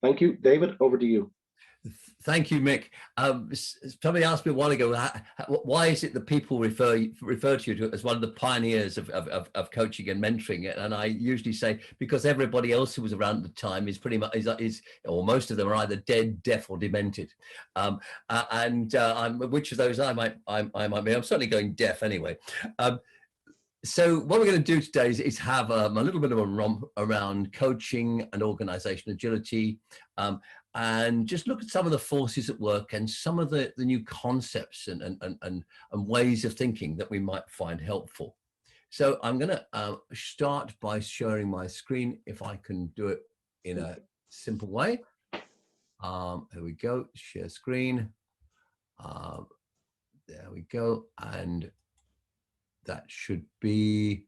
Thank you. David, over to you. Thank you, Mick. Somebody asked me a while ago, why is it that people refer to you as one of the pioneers of coaching and mentoring? And I usually say, because everybody else who was around at the time is pretty much, or most of them are either dead, deaf, or demented. Which of those I might be. I'm certainly going deaf anyway. So what we're going to do today is have a little bit of a romp around coaching and organization agility, and just look at some of the forces at work and some of the new concepts and ways of thinking that we might find helpful. So I'm going to start by sharing my screen, if I can do it in a simple way. Here we go, share screen. There we go, and that should be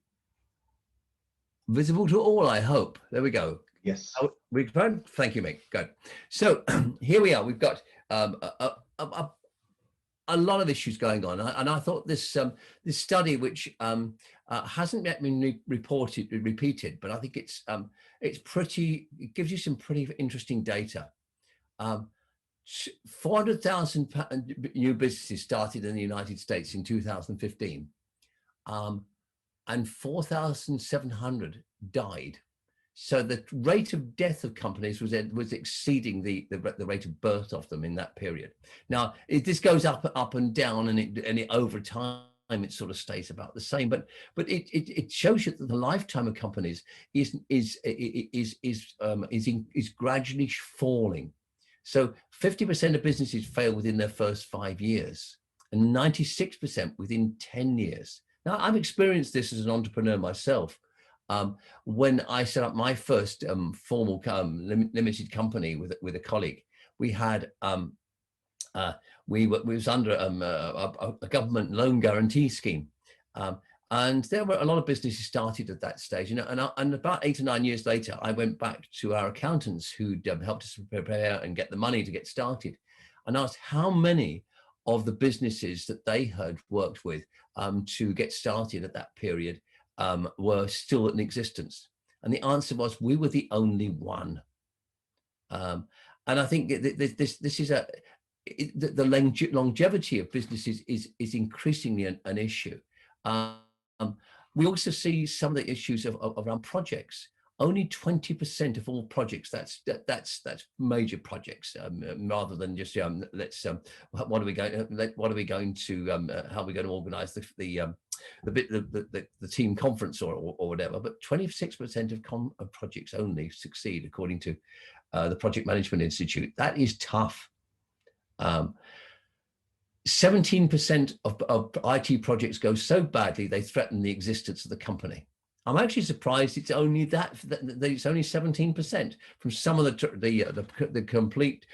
visible to all, I hope. There we go. Yes. Thank you, Mick. Good. So here we are. We've got a lot of issues going on, and I thought this study, which hasn't yet been repeated, but I think it gives you some pretty interesting data. 400,000 new businesses started in the United States in 2015. And 4,700 died. So the rate of death of companies was exceeding the rate of birth of them in that period. Now, this goes up and down, and it over time it sort of stays about the same. But it shows you that the lifetime of companies is gradually falling. So 50% of businesses fail within their first 5 years, and 96% within 10 years. Now, I've experienced this as an entrepreneur myself. When I set up my first formal limited company with a colleague, we had we was under a government loan guarantee scheme, and there were a lot of businesses started at that stage. And about 8 or 9 years later, I went back to our accountants who'd helped us prepare and get the money to get started, and asked how many of the businesses that they had worked with to get started at that period were still in existence. And the answer was, we were the only one. And I think this is the longevity of businesses is increasingly an issue. We also see some of the issues around projects. Only 20% of all projects, that's major projects, rather than just what are we going to how are we going to organize the team conference or whatever. But 26% of projects only succeed, according to the Project Management Institute. That is tough. 17% of IT projects go so badly they threaten the existence of the company. I'm actually surprised it's only that it's only 17% from some of the complete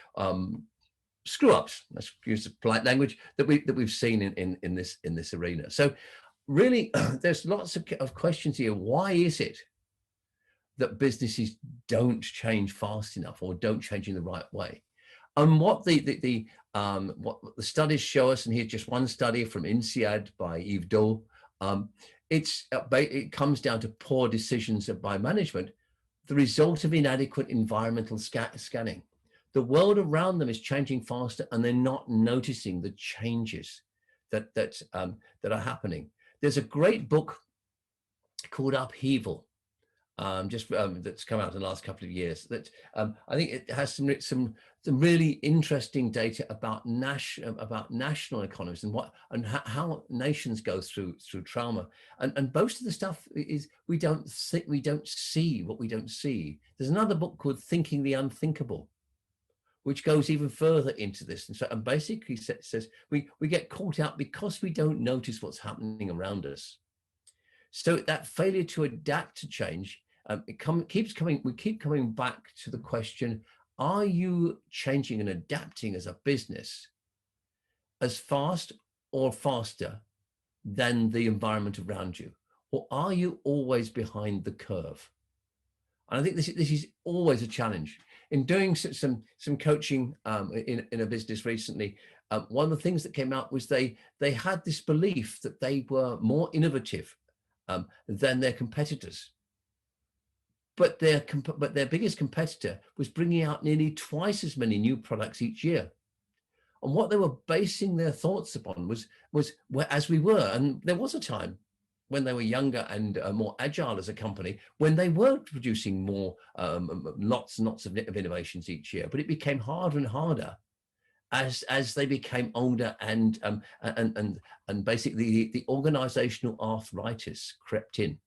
screw ups. Let's use polite language that we've seen in this arena. So really, there's lots of questions here. Why is it that businesses don't change fast enough or don't change in the right way? And what the studies show us, and here's just one study from INSEAD by BEAU. It comes down to poor decisions by management, the result of inadequate environmental scanning. The world around them is changing faster, and they're not noticing the changes that are happening. There's a great book called Upheaval, that's come out in the last couple of years. That I think it has some really interesting data about national economies and how nations go through trauma. And most of the stuff is we don't see what we don't see. There's another book called Thinking the Unthinkable, which goes even further into this, and basically says we get caught out because we don't notice what's happening around us. So that failure to adapt to change, we keep coming back to the question: are you changing and adapting as a business as fast or faster than the environment around you, or are you always behind the curve? And I think this is always a challenge. In doing some coaching in a business recently, one of the things that came out was they had this belief that they were more innovative than their competitors. but their biggest competitor was bringing out nearly twice as many new products each year. And what they were basing their thoughts upon was as we were, and there was a time when they were younger and more agile as a company, when they were producing more lots and lots of innovations each year, but it became harder and harder as they became older, and basically the organizational arthritis crept in.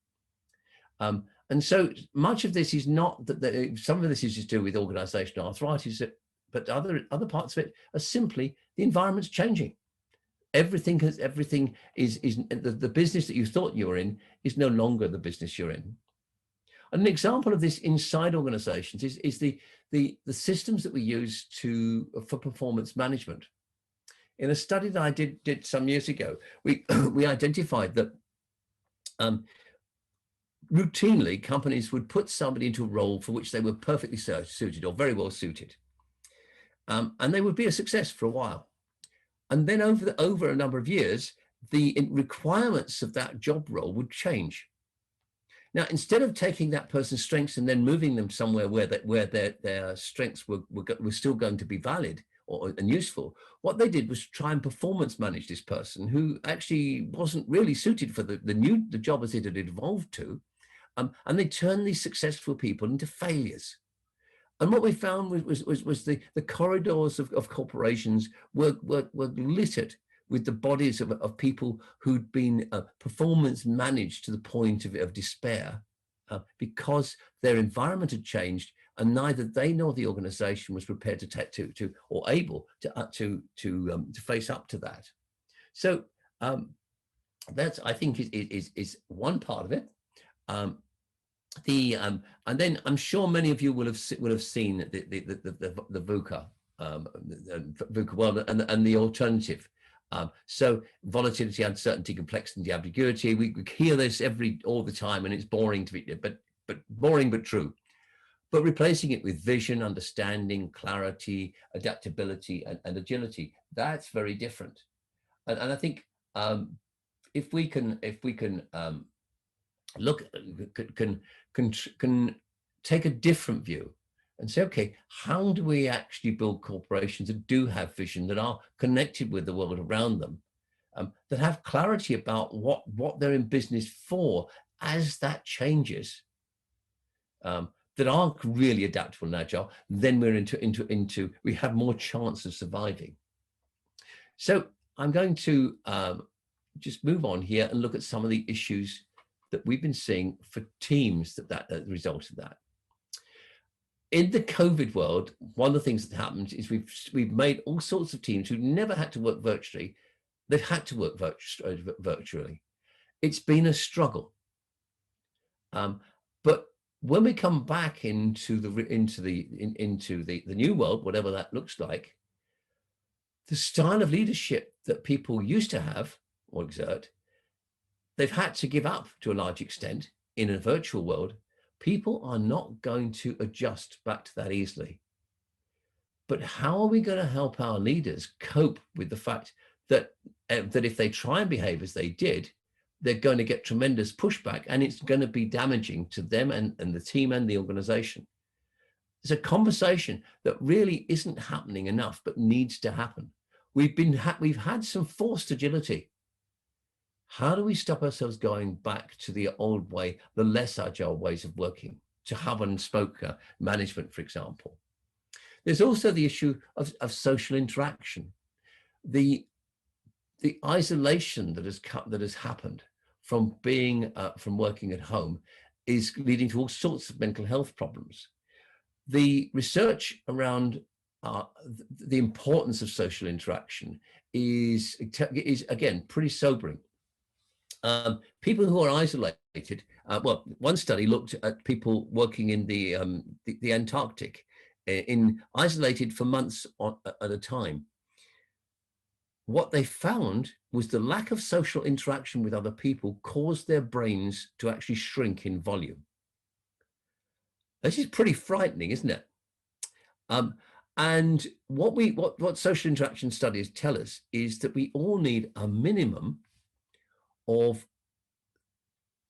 And so much of this is not that some of this is to do with organizational arthritis, but other parts of it are simply the environment's changing. Everything is the business that you thought you were in is no longer the business you're in. And an example of this inside organizations is the systems that we use for performance management. In a study that I did some years ago, we identified that routinely companies would put somebody into a role for which they were perfectly suited or very well suited, and they would be a success for a while. And then over a number of years, the requirements of that job role would change. Now, instead of taking that person's strengths and then moving them somewhere where their strengths were still going to be valid and useful, what they did was try and performance manage this person who actually wasn't really suited for the job as it had evolved to, and they turned these successful people into failures. And what we found was the corridors of corporations were littered with the bodies of people who'd been performance managed to the point of despair, because their environment had changed, and neither they nor the organization was prepared to or able to face up to that. So that's, I think, is one part of it. And then I'm sure many of you will have seen the VUCA, VUCA world and the alternative. So volatility, uncertainty, complexity, ambiguity. We hear this all the time, and it's boring to be, but boring but true. But replacing it with vision, understanding, clarity, adaptability, and agility, that's very different. And I think if we can look, can take a different view and say, okay, how do we actually build corporations that do have vision, that are connected with the world around them, that have clarity about what they're in business for as that changes, that are really adaptable and agile, then we're we have more chance of surviving. So I'm going to just move on here and look at some of the issues that we've been seeing for teams that result of that. In the COVID world, one of the things that happened is we've made all sorts of teams who never had to work virtually. They've had to work virtually. It's been a struggle. But when we come back into the new world, whatever that looks like, the style of leadership that people used to have or exert, they've had to give up to a large extent in a virtual world. People are not going to adjust back to that easily. But how are we going to help our leaders cope with the fact that if they try and behave as they did, they're going to get tremendous pushback, and it's going to be damaging to them and the team and the organization? It's a conversation that really isn't happening enough, but needs to happen. We've had some forced agility. How do we stop ourselves going back to the old way, the less agile ways of working, to hub and spoke management, for example? There's also the issue of social interaction. The isolation that has happened from working at home is leading to all sorts of mental health problems. The research around the importance of social interaction is again pretty sobering. People who are isolated, well, one study looked at people working in the Antarctic, isolated for months at a time. What they found was the lack of social interaction with other people caused their brains to actually shrink in volume. This is pretty frightening, isn't it? And what social interaction studies tell us is that we all need a minimum of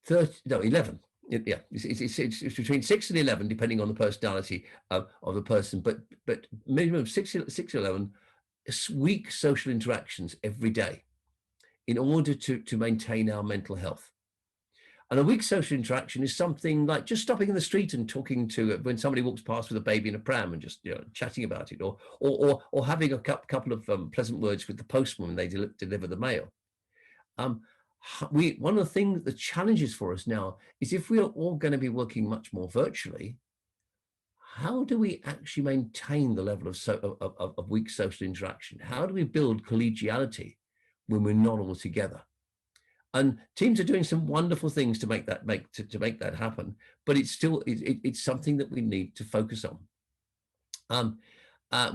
11 It's between 6 and 11, depending on the personality of the person, but minimum of 6 to 11 weak social interactions every day in order to maintain our mental health. And a weak social interaction is something like just stopping in the street and talking to when somebody walks past with a baby in a pram and just chatting about it, or having a couple of pleasant words with the postman when they deliver the mail. One of the challenges for us now is if we are all going to be working much more virtually, how do we actually maintain the level of weak social interaction? How do we build collegiality when we're not all together? And teams are doing some wonderful things to make that happen, but it's still it's something that we need to focus on.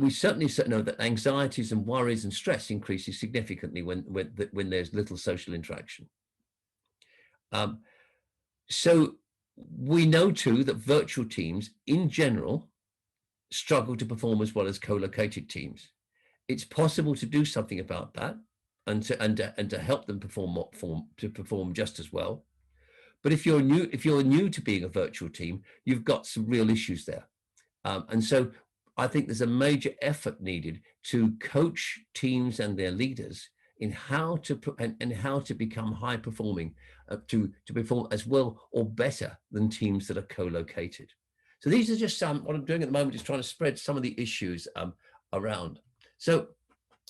We certainly know that anxieties and worries and stress increases significantly when there's little social interaction. So we know too that virtual teams in general struggle to perform as well as co-located teams. It's possible to do something about that and to help them perform just as well. But if you're new to being a virtual team, you've got some real issues there. And so I think there's a major effort needed to coach teams and their leaders in how to become high performing, to perform as well or better than teams that are co-located. So these are just what I'm doing at the moment is trying to spread some of the issues around. So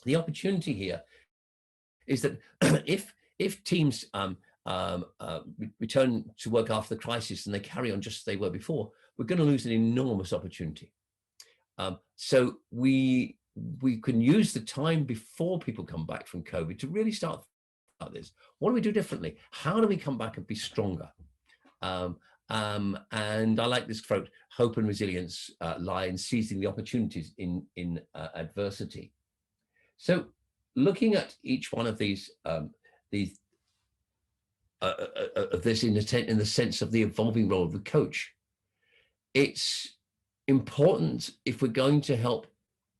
the opportunity here is that if teams return to work after the crisis and they carry on just as they were before, we're going to lose an enormous opportunity. So we can use the time before people come back from COVID to really start about this. What do we do differently? How do we come back and be stronger? And I like this quote: "Hope and resilience lie in seizing the opportunities in adversity." So, looking at each one of these of this in the sense of the evolving role of the coach, it's important if we're going to help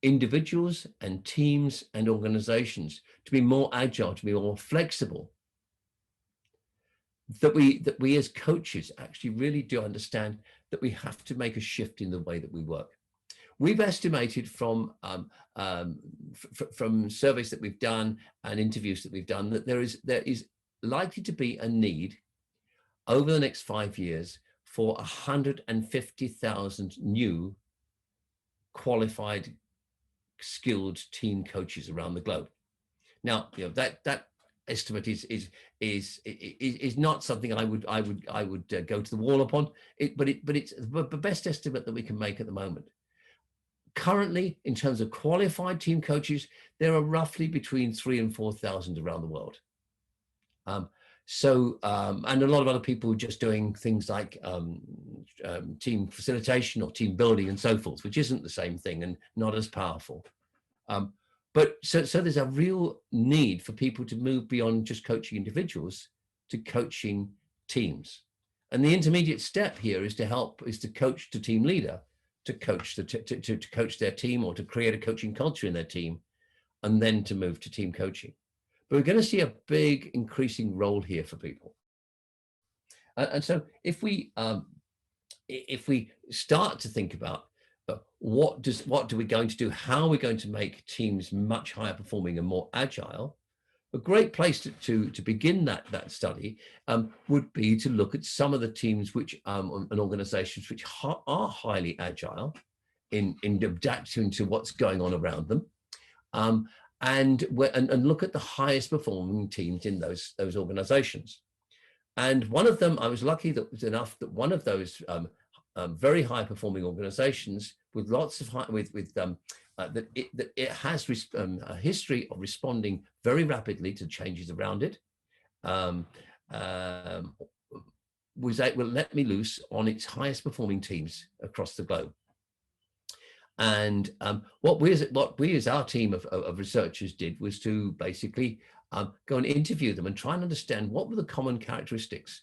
individuals and teams and organizations to be more agile, to be more flexible, that we as coaches actually really do understand that we have to make a shift in the way that we work. We've estimated from surveys that we've done and interviews that we've done that there is likely to be a need over the next 5 years for 150,000 new qualified, skilled team coaches around the globe. Now, that estimate is not something I would go to the wall upon. But it's the best estimate that we can make at the moment. Currently, in terms of qualified team coaches, there are roughly between 3,000 and 4,000 around the world. And a lot of other people just doing things like team facilitation or team building and so forth, which isn't the same thing and not as powerful. But so there's a real need for people to move beyond just coaching individuals to coaching teams. And the intermediate step here is to coach the team leader, to coach to coach their team, or to create a coaching culture in their team, and then to move to team coaching. But we're going to see a big increasing role here for people. And so if we start to think about what are we going to do, how are we going to make teams much higher performing and more agile, a great place to begin that study would be to look at some of the teams and organizations which are highly agile in adapting to what's going on around them, and look at the highest performing teams in those organizations. And one of them, I was lucky that one of those very high performing organizations with lots of that it has a history of responding very rapidly to changes around it, was able to let me loose on its highest performing teams across the globe. And what we as our team of researchers did was to basically go and interview them and try and understand what were the common characteristics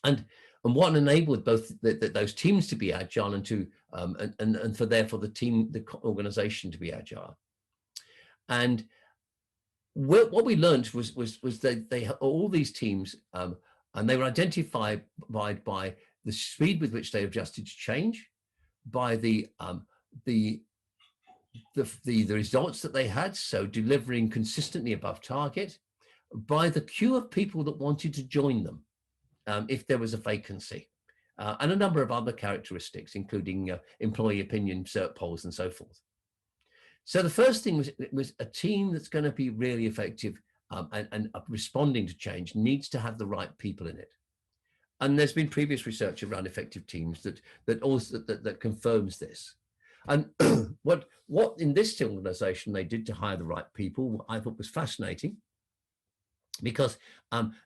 and what enabled both those teams to be agile and for therefore the organization to be agile. And what we learned was that all these teams And they were identified by the speed with which they adjusted to change, by the results that they had, so delivering consistently above target, by the queue of people that wanted to join them if there was a vacancy, and a number of other characteristics, including employee opinion polls and so forth. So the first thing was a team that's going to be really effective and responding to change needs to have the right people in it. And there's been previous research around effective teams that confirms this. And what in this organization they did to hire the right people, I thought was fascinating, because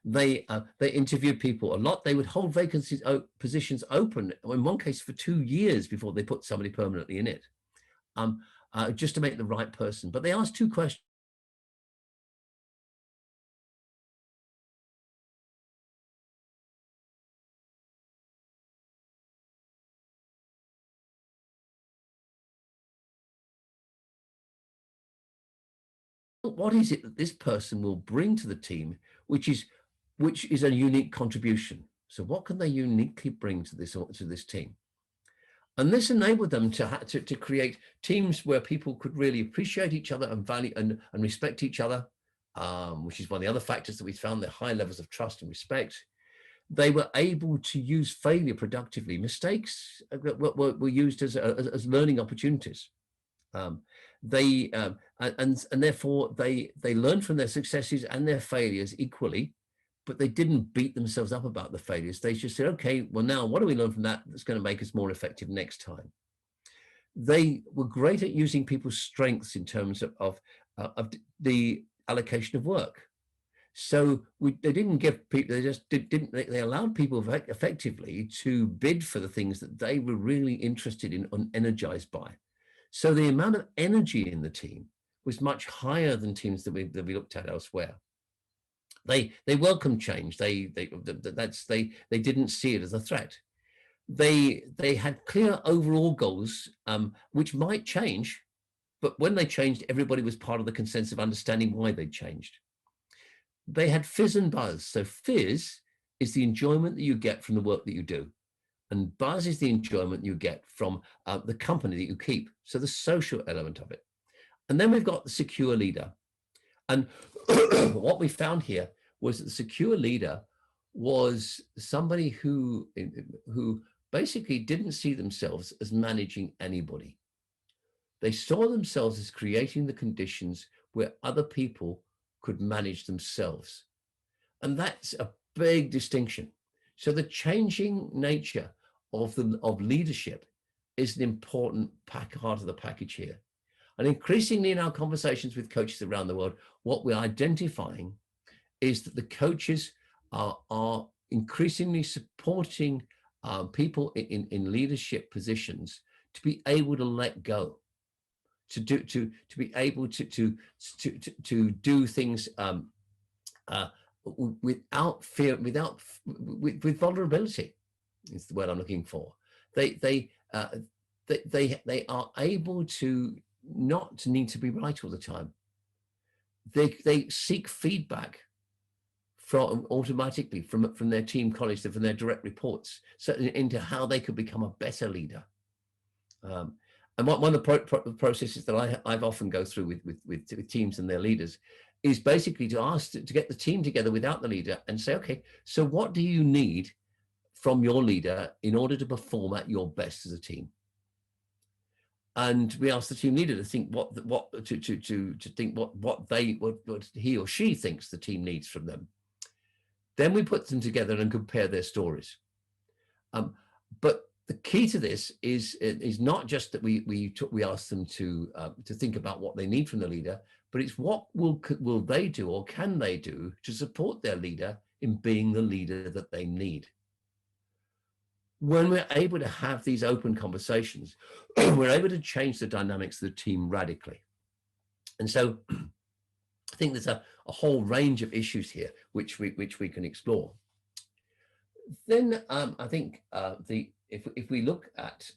they interviewed people a lot. They would hold vacancies, positions open, in one case for 2 years before they put somebody permanently in it, just to make the right person. But they asked 2 questions. What is it that this person will bring to the team, which is a unique contribution? So what can they uniquely bring to this team? And this enabled them to create teams where people could really appreciate each other and value and respect each other, which is one of the other factors that we found, their high levels of trust and respect. They were able to use failure productively. Mistakes were used as learning opportunities. And therefore they learned from their successes and their failures equally, but they didn't beat themselves up about the failures. They just said, okay, well, now what do we learn from that that's going to make us more effective next time? They were great at using people's strengths in terms of the allocation of work. So they didn't give people, they allowed people effectively to bid for the things that they were really interested in and energized by. So the amount of energy in the team was much higher than teams that we looked at elsewhere. They welcomed change. They didn't see it as a threat. They had clear overall goals, which might change, but when they changed, everybody was part of the consensus of understanding why they changed. They had fizz and buzz. So fizz is the enjoyment that you get from the work that you do, and buzz is the enjoyment you get from the company that you keep. So the social element of it. And then we've got the secure leader. And what we found here was that the secure leader was somebody who basically didn't see themselves as managing anybody. They saw themselves as creating the conditions where other people could manage themselves. And that's a big distinction. So the changing nature of leadership is an important part of the package here. And increasingly in our conversations with coaches around the world, what we're identifying is that the coaches are increasingly supporting people in leadership positions to be able to let go, to be able to do things without fear, with vulnerability is the word I'm looking for. They are able to not need to be right all the time. They seek feedback automatically from their team colleagues, from their direct reports, so into how they could become a better leader. And one of the processes that I've often go through with teams and their leaders is basically to ask to get the team together without the leader and say, okay, so what do you need from your leader in order to perform at your best as a team? And we ask the team leader to think what he or she thinks the team needs from them. Then we put them together and compare their stories. But the key to this is not just that we ask them to think about what they need from the leader, but it's what will they do or can they do to support their leader in being the leader that they need. When we're able to have these open conversations, we're able to change the dynamics of the team radically. And so I think there's a whole range of issues here which we can explore. Then I think if we look at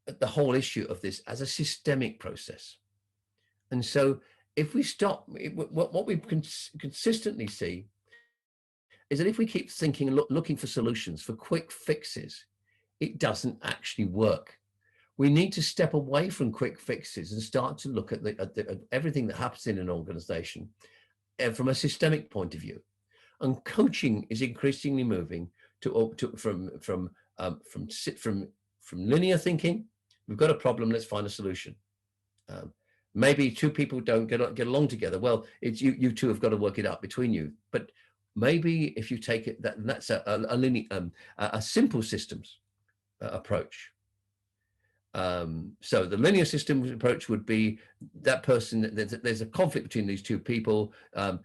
the whole issue of this as a systemic process, and so if we stop, what we consistently see is that if we keep thinking and looking for solutions, for quick fixes, it doesn't actually work. We need to step away from quick fixes and start to look at, at everything that happens in an organization from a systemic point of view. And coaching is increasingly moving from linear thinking. We've got a problem, let's find a solution. Maybe two people don't get along together. Well, it's you two have got to work it out between you. But maybe if you take it that's a simple systems approach. So the linear systems approach would be that person, there's a conflict between these two people. One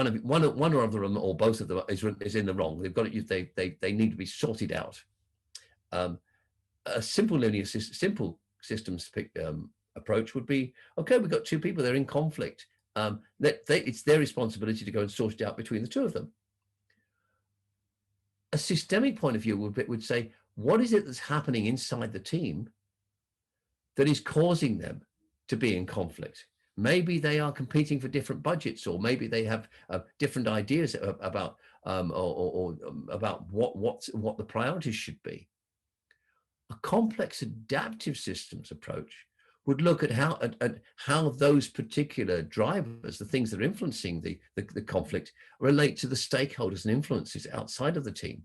or other of them, or both of them, is in the wrong. They've got it. They need to be sorted out. A simple linear simple systems approach would be, okay, we've got two people, they're in conflict. It's their responsibility to go and sort it out between the two of them. A systemic point of view would say, what is it that's happening inside the team that is causing them to be in conflict? Maybe they are competing for different budgets, or maybe they have different ideas about about what the priorities should be. A complex adaptive systems approach would look at how those particular drivers, the things that are influencing the conflict, relate to the stakeholders and influences outside of the team,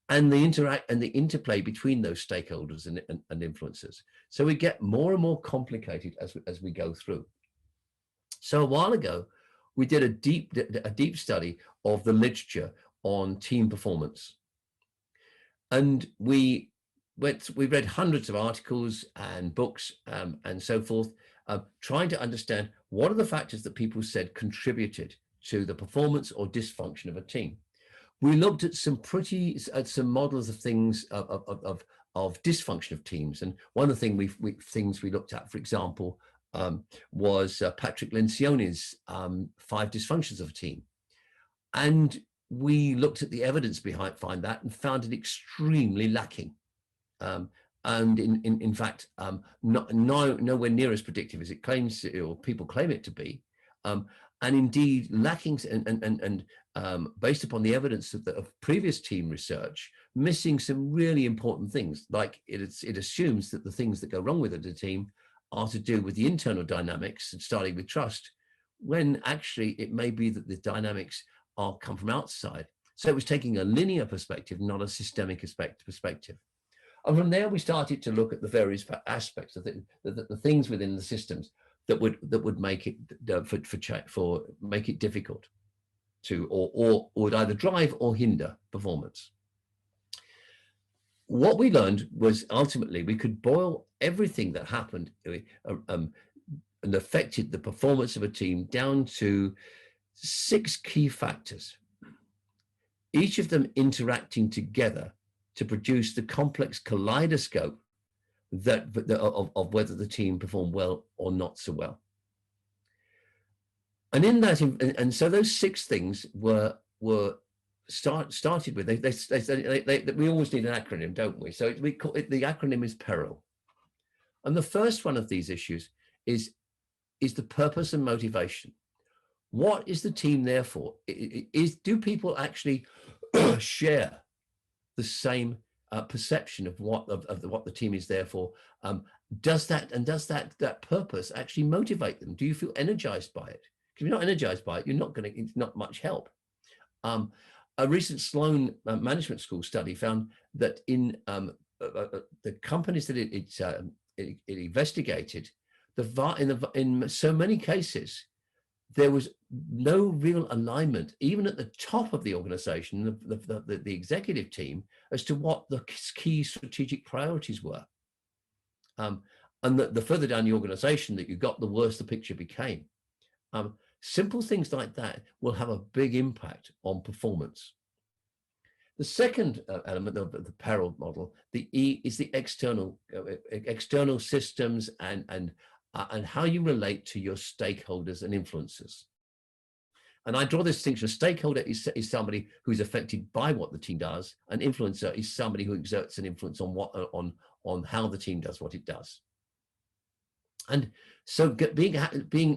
and the interplay between those stakeholders and influencers. So we get more and more complicated as we go through. So a while ago, we did a deep study of the literature on team performance, and we read hundreds of articles and books and so forth, trying to understand what are the factors that people said contributed to the performance or dysfunction of a team. We looked at some models of things of dysfunction of teams, and one of the things we looked at, for example, was Patrick Lencioni's 5 dysfunctions of a team, and we looked at the evidence behind that and found it extremely lacking. And in fact, nowhere near as predictive as it claims, or people claim it to be, and indeed lacking and based upon the evidence of previous team research, missing some really important things. Like it assumes that the things that go wrong with a team are to do with the internal dynamics, and starting with trust, when actually it may be that the dynamics come from outside. So it was taking a linear perspective, not a systemic perspective. And from there, we started to look at the various aspects of the things within the systems that would make it make it difficult to, or would either drive or hinder performance. What we learned was ultimately we could boil everything that happened and affected the performance of a team down to 6 key factors, each of them interacting together to produce the complex kaleidoscope of whether the team performed well or not so well. And in that, and so those 6 things were started with. We always need an acronym, don't we? So we call it, the acronym is PERIL. And the first one of these issues is the purpose and motivation. What is the team there for? Do people actually share the same perception of what the team is there for? Does that purpose actually motivate them? Do you feel energized by it? If you're not energized by it, it's not much help. A recent Sloan Management School study found that in the companies that it investigated, in so many cases, there was no real alignment, even at the top of the organization, the executive team, as to what the key strategic priorities were. And the further down the organization that you got, the worse the picture became. Simple things like that will have a big impact on performance. The second element of the PERIL model, the E, is the external systems and how you relate to your stakeholders and influencers. And I draw this distinction: a stakeholder is somebody who's affected by what the team does. An influencer is somebody who exerts an influence on how the team does what it does. And so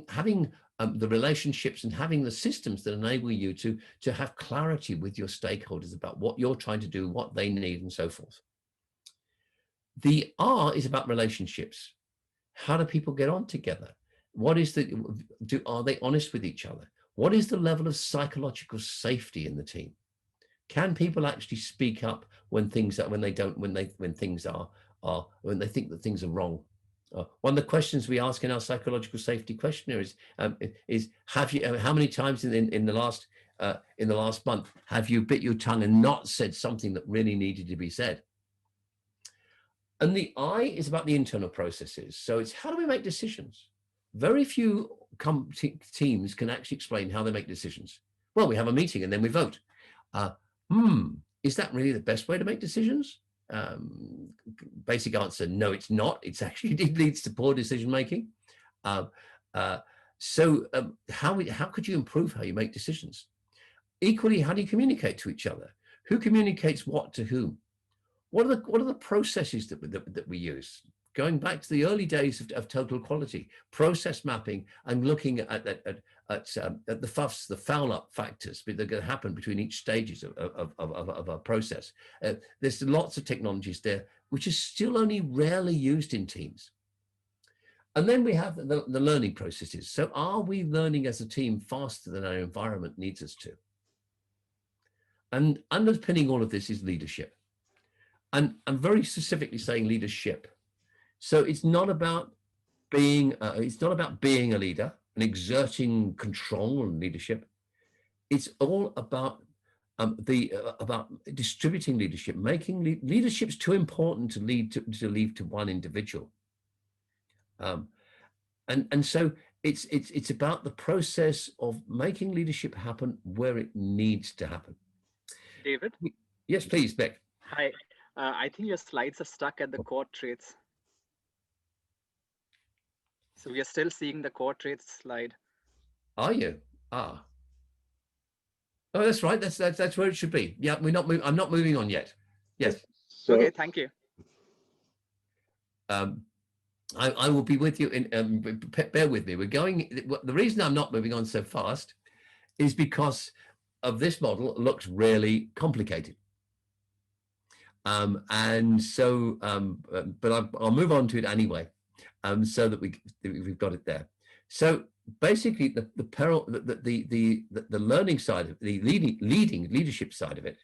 having the relationships and having the systems that enable you to have clarity with your stakeholders about what you're trying to do, what they need, and so forth. The R is about relationships. How do people get on together? What is are they honest with each other? What is the level of psychological safety in the team? Can people actually speak up when things are, when they think that things are wrong? One of the questions we ask in our psychological safety questionnaire is how many times in the last month have you bit your tongue and not said something that really needed to be said? And the I is about the internal processes. So it's how do we make decisions? Very few teams can actually explain how they make decisions. Well, we have a meeting and then we vote. Is that really the best way to make decisions? Basic answer, no, it's not. It's actually, it leads to poor decision making. So how could you improve how you make decisions? Equally, how do you communicate to each other? Who communicates what to whom? What are the processes that we use? Going back to the early days of total quality, process mapping, and looking at the FUFs, the foul-up factors that are going to happen between each stages of a process. There's lots of technologies there, which is still only rarely used in teams. And then we have the learning processes. So are we learning as a team faster than our environment needs us to? And underpinning all of this is leadership. And I'm very specifically saying leadership. So it's not about being a leader and exerting control and leadership. It's all about about distributing leadership, making leadership's too important to leave to one individual. And so it's about the process of making leadership happen where it needs to happen. David? Yes, please, Beck. Hi. I think your slides are stuck at the core traits. So we are still seeing the core traits slide. Are you? Oh, that's right. That's where it should be. Yeah, I'm not moving on yet. Yes. So, okay, thank you. I will be with you bear with me. The reason I'm not moving on so fast is because of this model looks really complicated. And so, but I'll move on to it anyway, so that we've got it there. So basically, the learning side of the leadership side of it,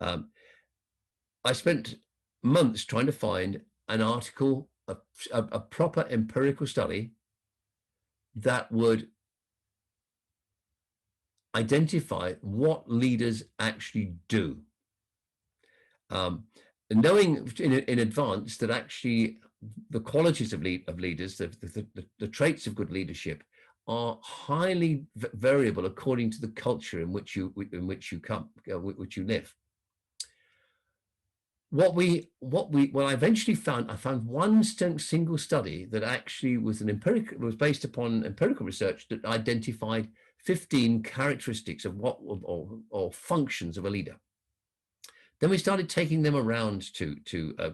I spent months trying to find an article, a proper empirical study that would identify what leaders actually do. Knowing in advance that actually the qualities of leaders, the traits of good leadership, are highly variable according to the culture in which you live. What I eventually found, I found one single study that actually was based upon empirical research that identified 15 characteristics of or functions of a leader. Then we started taking them around to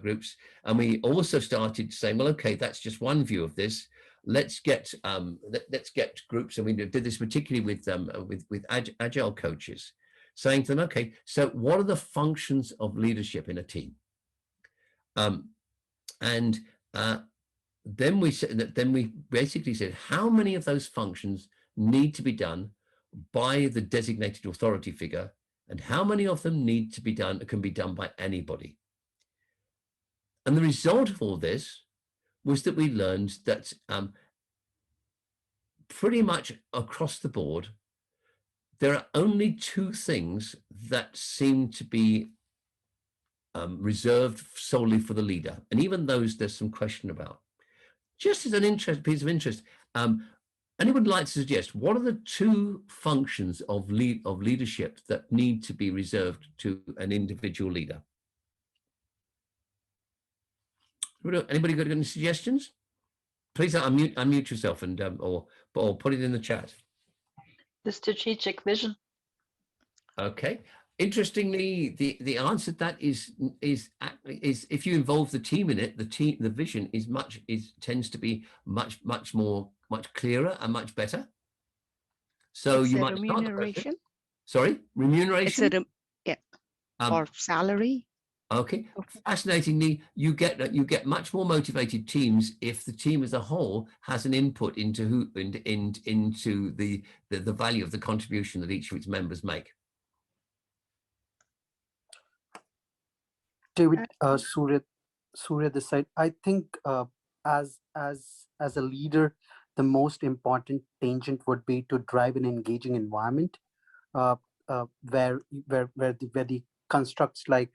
groups, and we also started saying, well, okay, that's just one view of this. Let's get groups, and we did this particularly with agile coaches, saying to them, okay, so what are the functions of leadership in a team? Then we basically said, how many of those functions need to be done by the designated authority figure, and how many of them can be done by anybody? And the result of all this was that we learned that pretty much across the board, there are only two things that seem to be reserved solely for the leader. And even those, there's some question about. Just as an piece of interest, anyone like to suggest what are the two functions of leadership that need to be reserved to an individual leader? Anybody got any suggestions? Please unmute yourself and or put it in the chat. The strategic vision. Okay. Interestingly, the answer to that is if you involve the team in it, the vision tends to be much clearer and much better. So It's you a might start the process. remuneration. Sorry, It's remuneration. a yeah, or salary. Okay. Okay. Fascinatingly, you get much more motivated teams if the team as a whole has an input into into the value of the contribution that each of its members make. David, Surya this side. I think as a leader, the most important tangent would be to drive an engaging environment, where the constructs like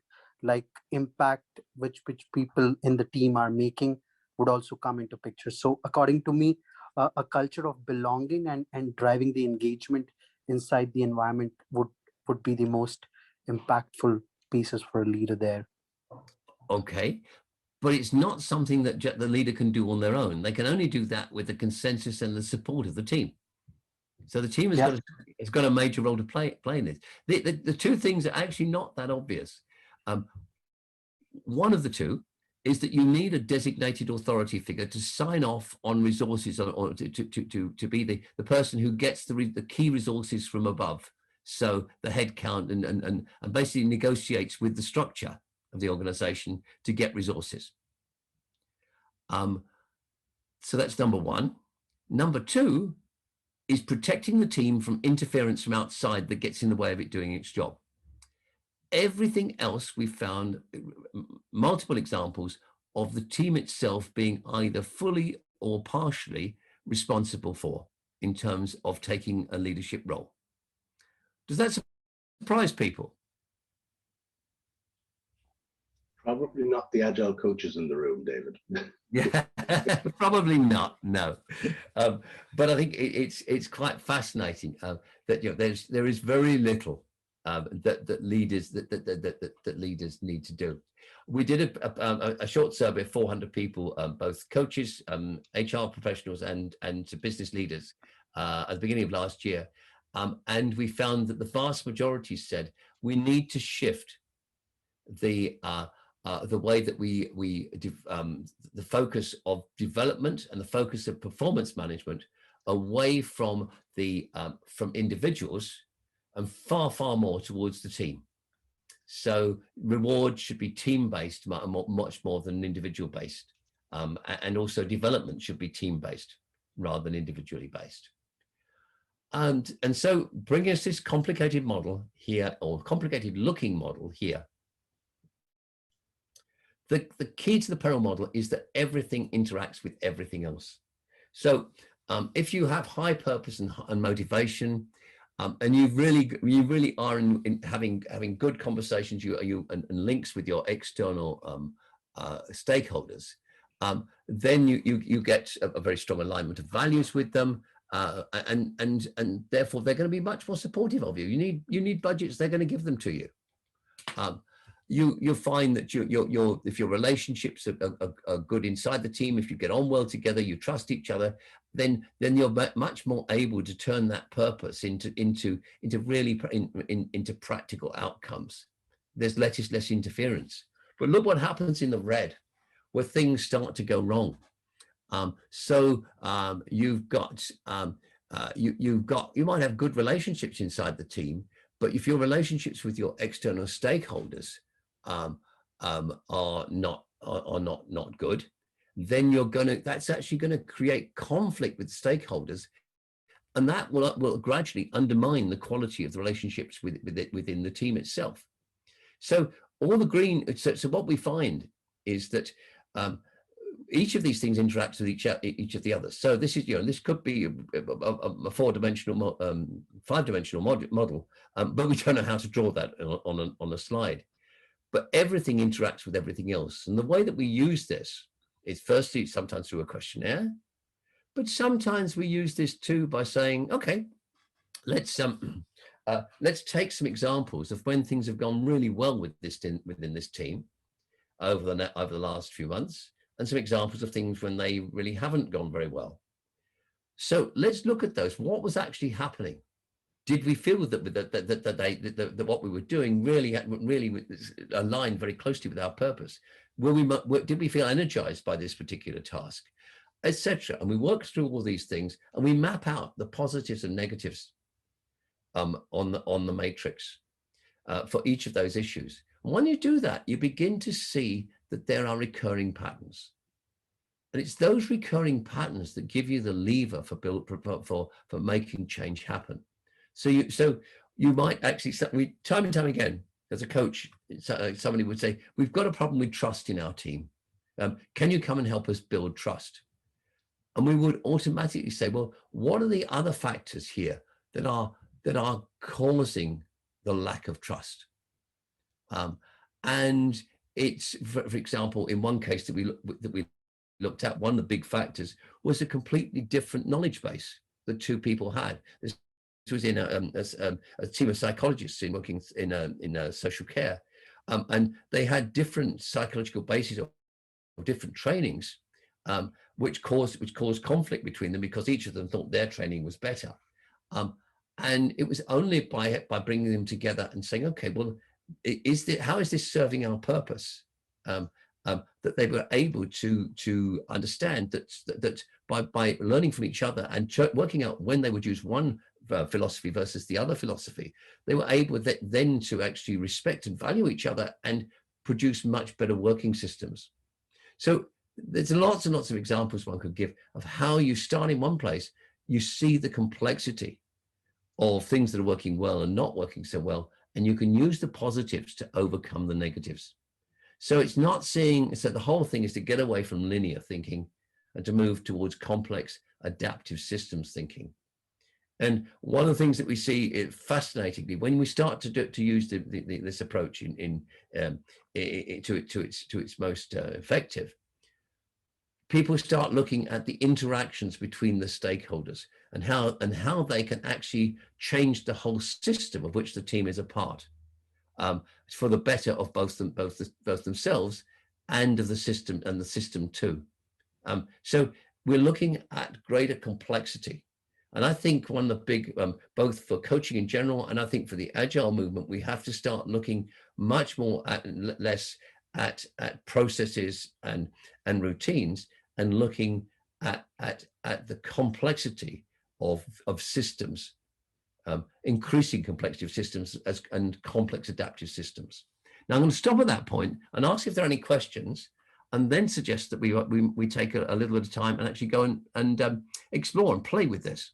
impact which people in the team are making would also come into picture. So according to me, a culture of belonging and driving the engagement inside the environment would be the most impactful pieces for a leader there. Okay, but it's not something that the leader can do on their own. They can only do that with the consensus and the support of the team. So the team has got a major role to play in this. The two things are actually not that obvious. One of the two is that you need a designated authority figure to sign off on resources, or to be the person who gets the key resources from above. So the head count and basically negotiates with the structure of the organization to get resources. So that's number one. Number two is protecting the team from interference from outside that gets in the way of it doing its job. Everything else we've found multiple examples of the team itself being either fully or partially responsible for in terms of taking a leadership role. Does that surprise people? Probably not the agile coaches in the room, David. Yeah, probably not. No, but I think it's quite fascinating that there is very little that leaders need to do. We did a short survey of 400 people, both coaches, HR professionals, and business leaders at the beginning of last year, and we found that the vast majority said we need to shift the way that the focus of development and the focus of performance management away from from individuals and far more towards the team. So rewards should be team-based much more than individual-based, and also development should be team-based rather than individually based. And so bringing us this complicated model here, or complicated looking model here. The key to the Perel model is that everything interacts with everything else. So if you have high purpose and motivation, and you really are in having good conversations, and links with your external stakeholders, then you get a very strong alignment of values with them, and therefore they're going to be much more supportive of you. You need budgets, they're going to give them to you. You'll find that if your relationships are good inside the team, if you get on well together, you trust each other, then you're much more able to turn that purpose into practical outcomes. There's less interference. But look what happens in the red, where things start to go wrong. You might have good relationships inside the team, but if your relationships with your external stakeholders are not good, then that's actually going to create conflict with stakeholders, and that will gradually undermine the quality of the relationships within the team itself. So all the green. So what we find is that each of these things interacts with each of the others. So this is, this could be a four-dimensional, five-dimensional model, but we don't know how to draw that on a slide. But everything interacts with everything else. And the way that we use this is firstly, sometimes through a questionnaire, but sometimes we use this too by saying, okay, let's take some examples of when things have gone really well within this team over the last few months, and some examples of things when they really haven't gone very well. So let's look at those. What was actually happening? Did we feel that what we were doing really aligned very closely with our purpose? Did we feel energized by this particular task, etc.? And we work through all these things, and we map out the positives and negatives on the matrix for each of those issues. And when you do that, you begin to see that there are recurring patterns. And it's those recurring patterns that give you the lever for making change happen. So you might actually, time and time again, as a coach, somebody would say, we've got a problem with trust in our team. Can you come and help us build trust? And we would automatically say, well, what are the other factors here that are causing the lack of trust? And it's, for example, in one case that we looked at, one of the big factors was a completely different knowledge base that two people had. This was in a team of psychologists working in social care, and they had different psychological bases of different trainings, which caused conflict between them because each of them thought their training was better. And it was only by bringing them together and saying, okay, well, how is this serving our purpose? That they were able to understand that by learning from each other and working out when they would use one philosophy versus the other philosophy, they were able then to actually respect and value each other and produce much better working systems. So there's lots and lots of examples one could give of how you start in one place, you see the complexity of things that are working well and not working so well, and you can use the positives to overcome the negatives. So it's not seeing, so the whole thing is to get away from linear thinking and to move towards complex adaptive systems thinking. And one of the things that we see, fascinatingly, when we start to use this approach to its most effective, people start looking at the interactions between the stakeholders and how they can actually change the whole system of which the team is a part, for the better of both themselves and of the system and the system too. So we're looking at greater complexity. And I think one of the big, both for coaching in general, and I think for the agile movement, we have to start looking much more less at processes and routines, and looking at the complexity of systems, increasing complexity of systems and complex adaptive systems. Now I'm going to stop at that point and ask if there are any questions, and then suggest that we take a little bit of time and actually go and explore and play with this.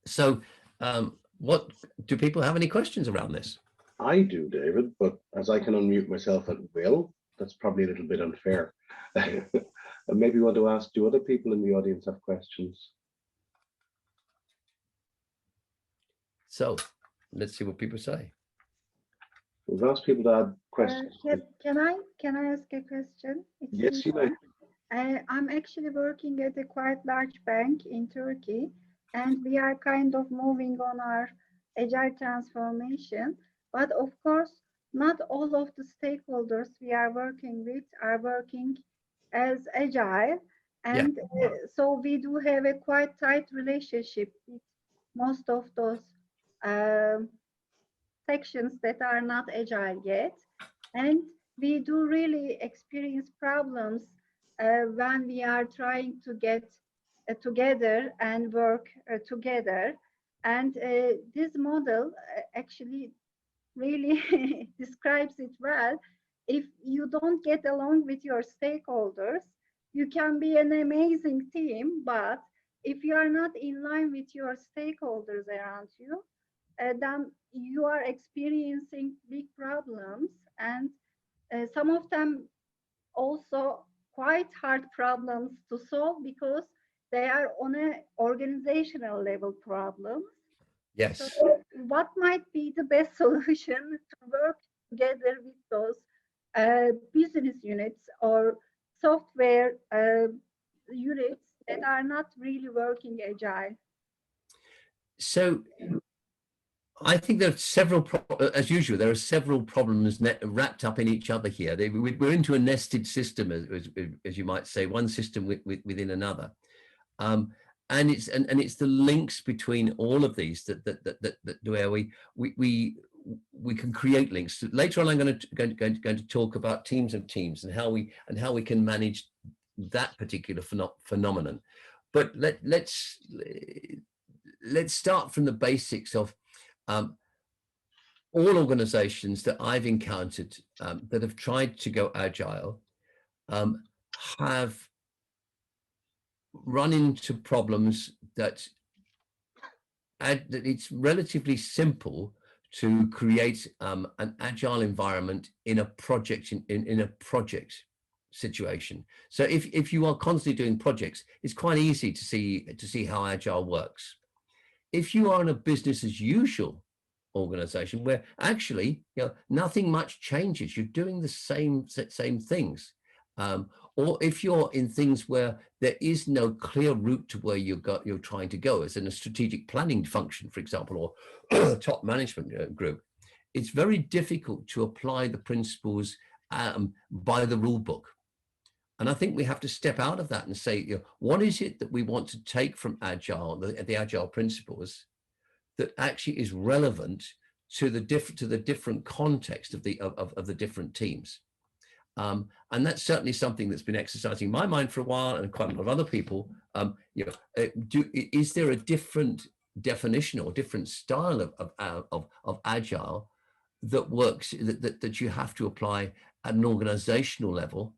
So what do people have any questions around this? I do, David, but as I can unmute myself at will, that's probably a little bit unfair. And maybe want to ask, do other people in the audience have questions? So let's see what people say. We've asked people to add questions. Can I ask a question? Yes, you may. I'm actually working at a quite large bank in Turkey, and we are kind of moving on our agile transformation. But of course, not all of the stakeholders we are working with are working as agile. And so we do have a quite tight relationship with most of those sections that are not agile yet. And we do really experience problems when we are trying to get together and work together. And this model actually really describes it well. If you don't get along with your stakeholders, you can be an amazing team, but if you are not in line with your stakeholders around you, then you are experiencing big problems, and some of them also quite hard problems to solve because they are on an organizational level problems. Yes. So what might be the best solution to work together with those business units or software units that are not really working agile? So I think there are several, as usual, there are several problems wrapped up in each other here. We're into a nested system, as you might say, one system within another. And it's the links between all of these where we can create links. Later on, I'm going to talk about teams of teams and how we can manage that particular phenomenon. But let's let's start from the basics of all organizations that I've encountered that have tried to go agile have run into problems that it's relatively simple to create an agile environment in a project in a project situation. So if you are constantly doing projects, it's quite easy to see how agile works. If you are in a business as usual organization where actually nothing much changes, you're doing the same things, or if you're in things where there is no clear route to where you're trying to go, as in a strategic planning function, for example, or top management group, it's very difficult to apply the principles by the rule book. And I think we have to step out of that and say, what is it that we want to take from agile, the agile principles, that actually is relevant to the different context of the different teams. And that's certainly something that's been exercising my mind for a while, and quite a lot of other people. Is there a different definition or different style of agile that works, that you have to apply at an organizational level,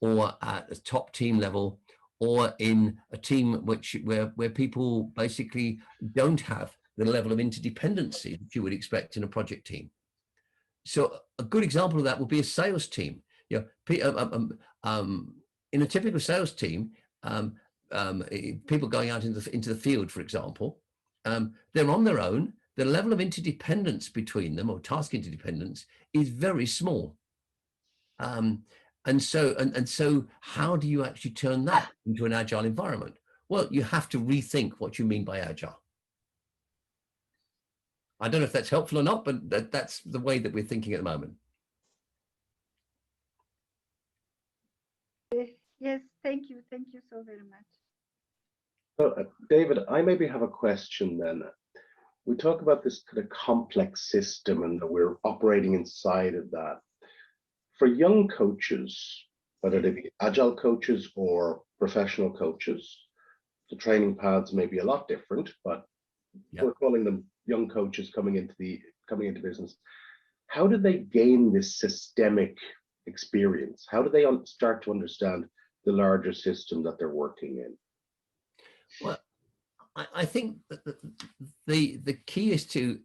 or at a top team level, or in a team where people basically don't have the level of interdependency that you would expect in a project team? So a good example of that would be a sales team. In a typical sales team, people going out into the field, for example, they're on their own. The level of interdependence between them, or task interdependence, is very small. And so how do you actually turn that into an agile environment? Well, you have to rethink what you mean by agile. I don't know if that's helpful or not, but that's the way that we're thinking at the moment. Yes, thank you so very much. So, David, I maybe have a question then. We talk about this kind of complex system and that we're operating inside of that. For young coaches, whether they be agile coaches or professional coaches, the training paths may be a lot different, but we're calling them young coaches coming into business. How do they gain this systemic experience? How do they start to understand the larger system that they're working in? Well, I think that the key is to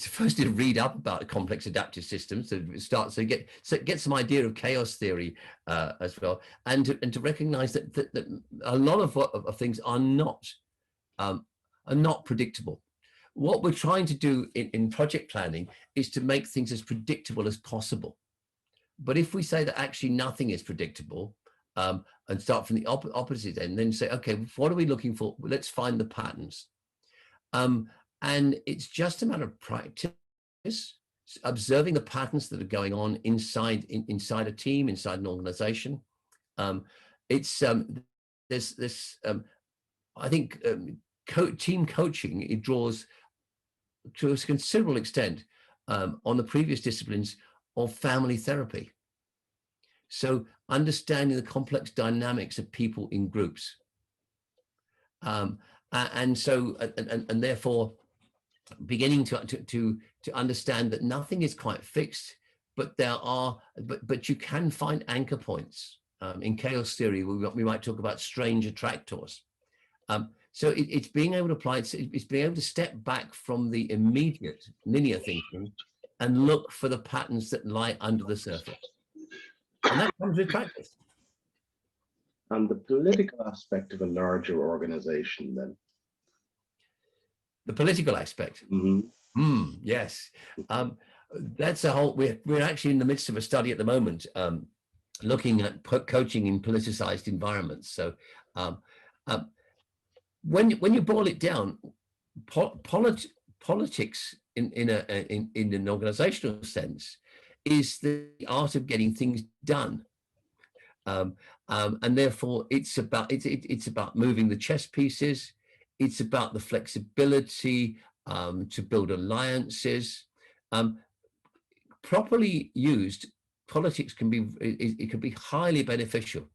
first to read up about complex adaptive systems, so get some idea of chaos theory as well, and to recognize that a lot of things are not predictable. What we're trying to do in project planning is to make things as predictable as possible. But if we say that actually nothing is predictable, and start from the opposite end, then say, okay, what are we looking for? Let's find the patterns. And it's just a matter of practice, observing the patterns that are going on inside a team, inside an organization. There's this, I think, team coaching, it draws to a considerable extent on the previous disciplines of family therapy. So understanding the complex dynamics of people in groups. And therefore beginning to understand that nothing is quite fixed, but but you can find anchor points. In chaos theory, we might talk about strange attractors. So it's being able to apply, it's being able to step back from the immediate linear thinking and look for the patterns that lie under the surface. And that comes with practice. And the political aspect of a larger organization then? The political aspect? Yes. That's a whole, we're actually in the midst of a study at the moment looking at coaching in politicized environments. So when you boil it down, politics in an organizational sense is the art of getting things done, and therefore it's about moving the chess pieces. It's about the flexibility to build alliances. Properly used, politics can be highly beneficial.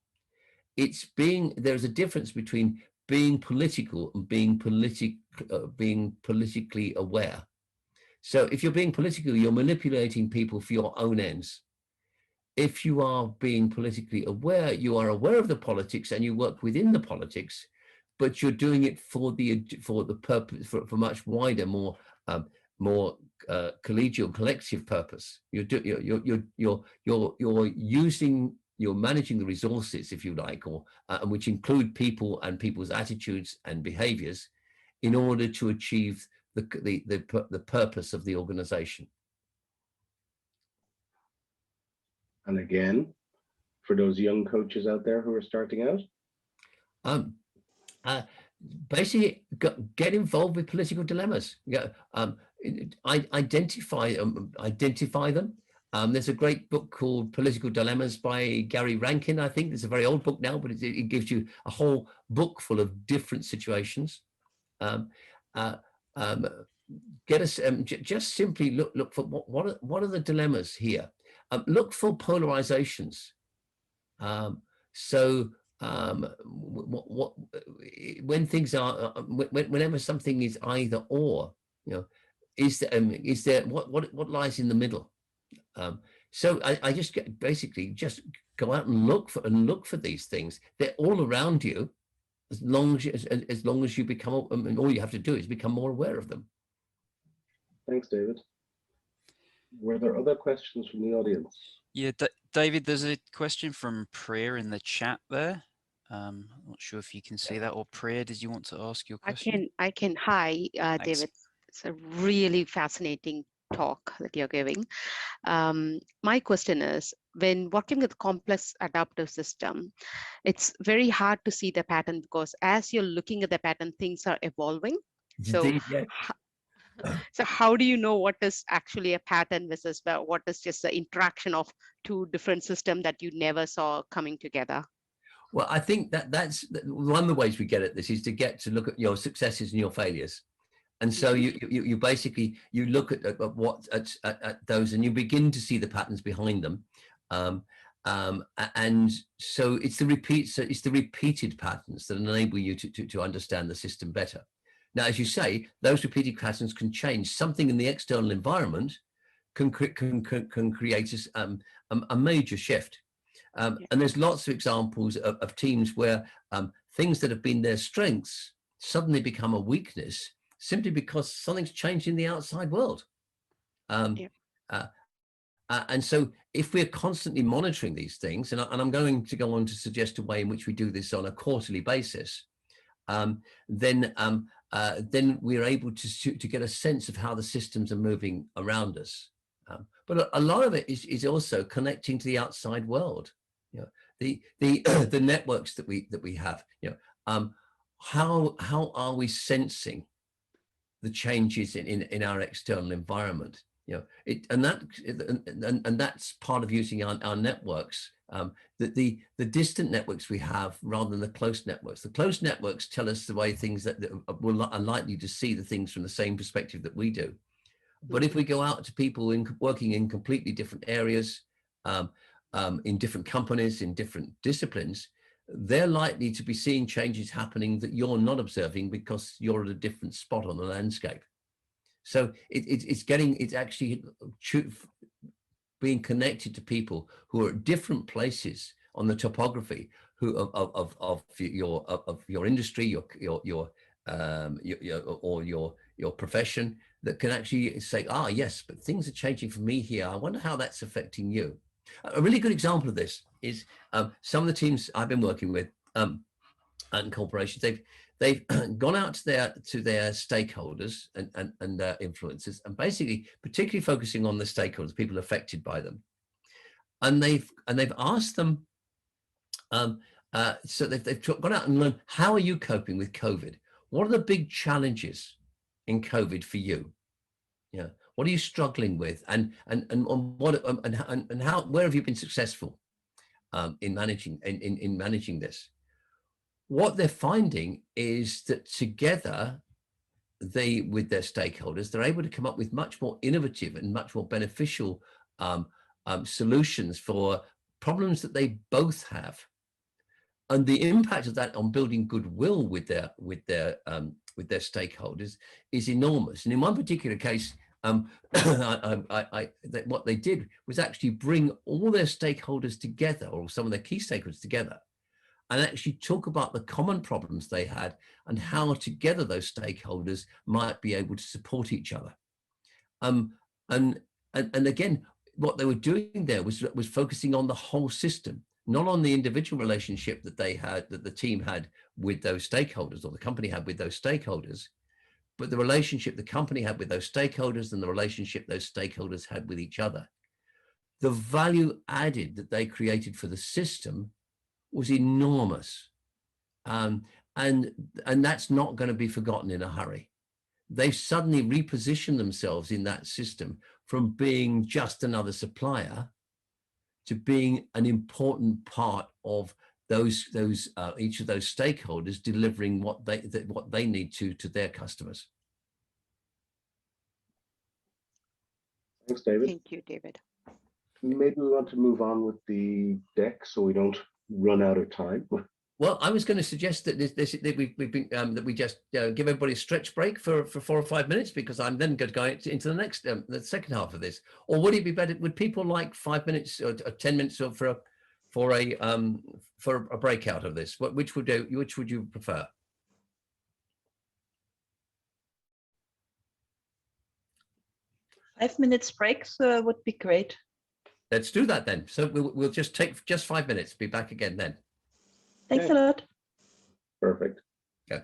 There's a difference between being political and being politically aware. So if you're being political, you're manipulating people for your own ends. If you are being politically aware, you are aware of the politics and you work within the politics, but you're doing it for the purpose, for much wider, more collegial, collective purpose. You're managing the resources, if you like, or which include people and people's attitudes and behaviors, in order to achieve the purpose of the organization. And again, for those young coaches out there who are starting out, basically get involved with political dilemmas. Identify them. There's a great book called Political Dilemmas by Gary Rankin. I think it's a very old book now, but it gives you a whole book full of different situations. Just simply look for what are the dilemmas here. Look for polarizations. When things are, whenever something is either or, is there what lies in the middle? So I just basically go out and look for these things. They're all around you, as long as you become, and all you have to do is become more aware of them. Thanks, David. Were there other questions from the audience? Yeah, David, there's a question from Priya in the chat there. I'm not sure if you can see that, or Priya, did you want to ask your question? I can. Hi, David. It's a really fascinating talk that you're giving. My question is, when working with complex adaptive system, it's very hard to see the pattern, because as you're looking at the pattern, things are evolving. So, so how do you know what is actually a pattern versus what is just the interaction of two different systems that you never saw coming together? Well, I think that's one of the ways we get at this, is to get to look at your successes and your failures. And so you basically, you look at those and you begin to see the patterns behind them. And so it's the repeated patterns that enable you to understand the system better. Now, as you say, those repeated patterns can change. Something in the external environment can create a major shift. And there's lots of examples of teams where things that have been their strengths suddenly become a weakness, simply because something's changed in the outside world. And so if we're constantly monitoring these things, and I'm going to go on to suggest a way in which we do this on a quarterly basis, then we're able to get a sense of how the systems are moving around us. But a lot of it is also connecting to the outside world. The networks that we have. How are we sensing the changes in our external environment? And that's part of using our networks. The distant networks we have rather than the close networks. The close networks tell us the way things that are likely to see the things from the same perspective that we do. But if we go out to people working in completely different areas, in different companies, in different disciplines, they're likely to be seeing changes happening that you're not observing because you're at a different spot on the landscape. So it's actually being connected to people who are at different places on the topography of your industry, your profession, that can actually say, yes, but things are changing for me here. I wonder how that's affecting you. A really good example of this is some of the teams I've been working with and corporations. They've gone out to their stakeholders and their influencers, and basically particularly focusing on the stakeholders, people affected by them. And they've asked them, so they've gone out and learned, how are you coping with COVID? What are the big challenges in COVID for you? What are you struggling with, and how, where have you been successful in managing this? What they're finding is that together, with their stakeholders, they're able to come up with much more innovative and much more beneficial solutions for problems that they both have. And the impact of that on building goodwill with their stakeholders is enormous. And in one particular case, what they did was actually bring all their stakeholders together, or some of their key stakeholders together, and actually talk about the common problems they had and how together those stakeholders might be able to support each other. And again, what they were doing there was focusing on the whole system, not on the individual relationship that they had, that the team had with those stakeholders, or the company had with those stakeholders, but the relationship the company had with those stakeholders and the relationship those stakeholders had with each other. The value added that they created for the system was enormous. And that's not going to be forgotten in a hurry. They've suddenly repositioned themselves in that system from being just another supplier to being an important part of each of those stakeholders delivering what they need to their customers. Thanks, David. Thank you, David. Maybe we want to move on with the deck so we don't run out of time. Well, I was going to suggest that that we just give everybody a stretch break for 4 or 5 minutes, because I'm then going to go into the next the second half of this. Or would it be better? Would people like 5 minutes or 10 minutes for a breakout of this? Which would you prefer? Five minutes breaks would be great. Let's do that then. So we'll just take just 5 minutes. Be back again then. Thanks a lot. Perfect. Okay.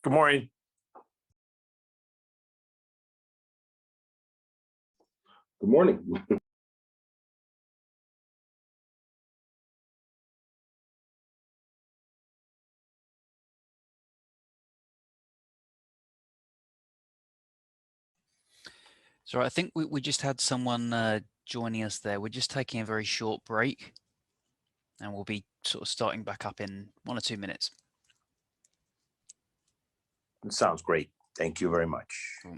Good morning. Good morning. So I think we just had someone joining us there. We're just taking a very short break, and we'll be sort of starting back up in 1 or 2 minutes. Sounds great. Thank you very much. Cool.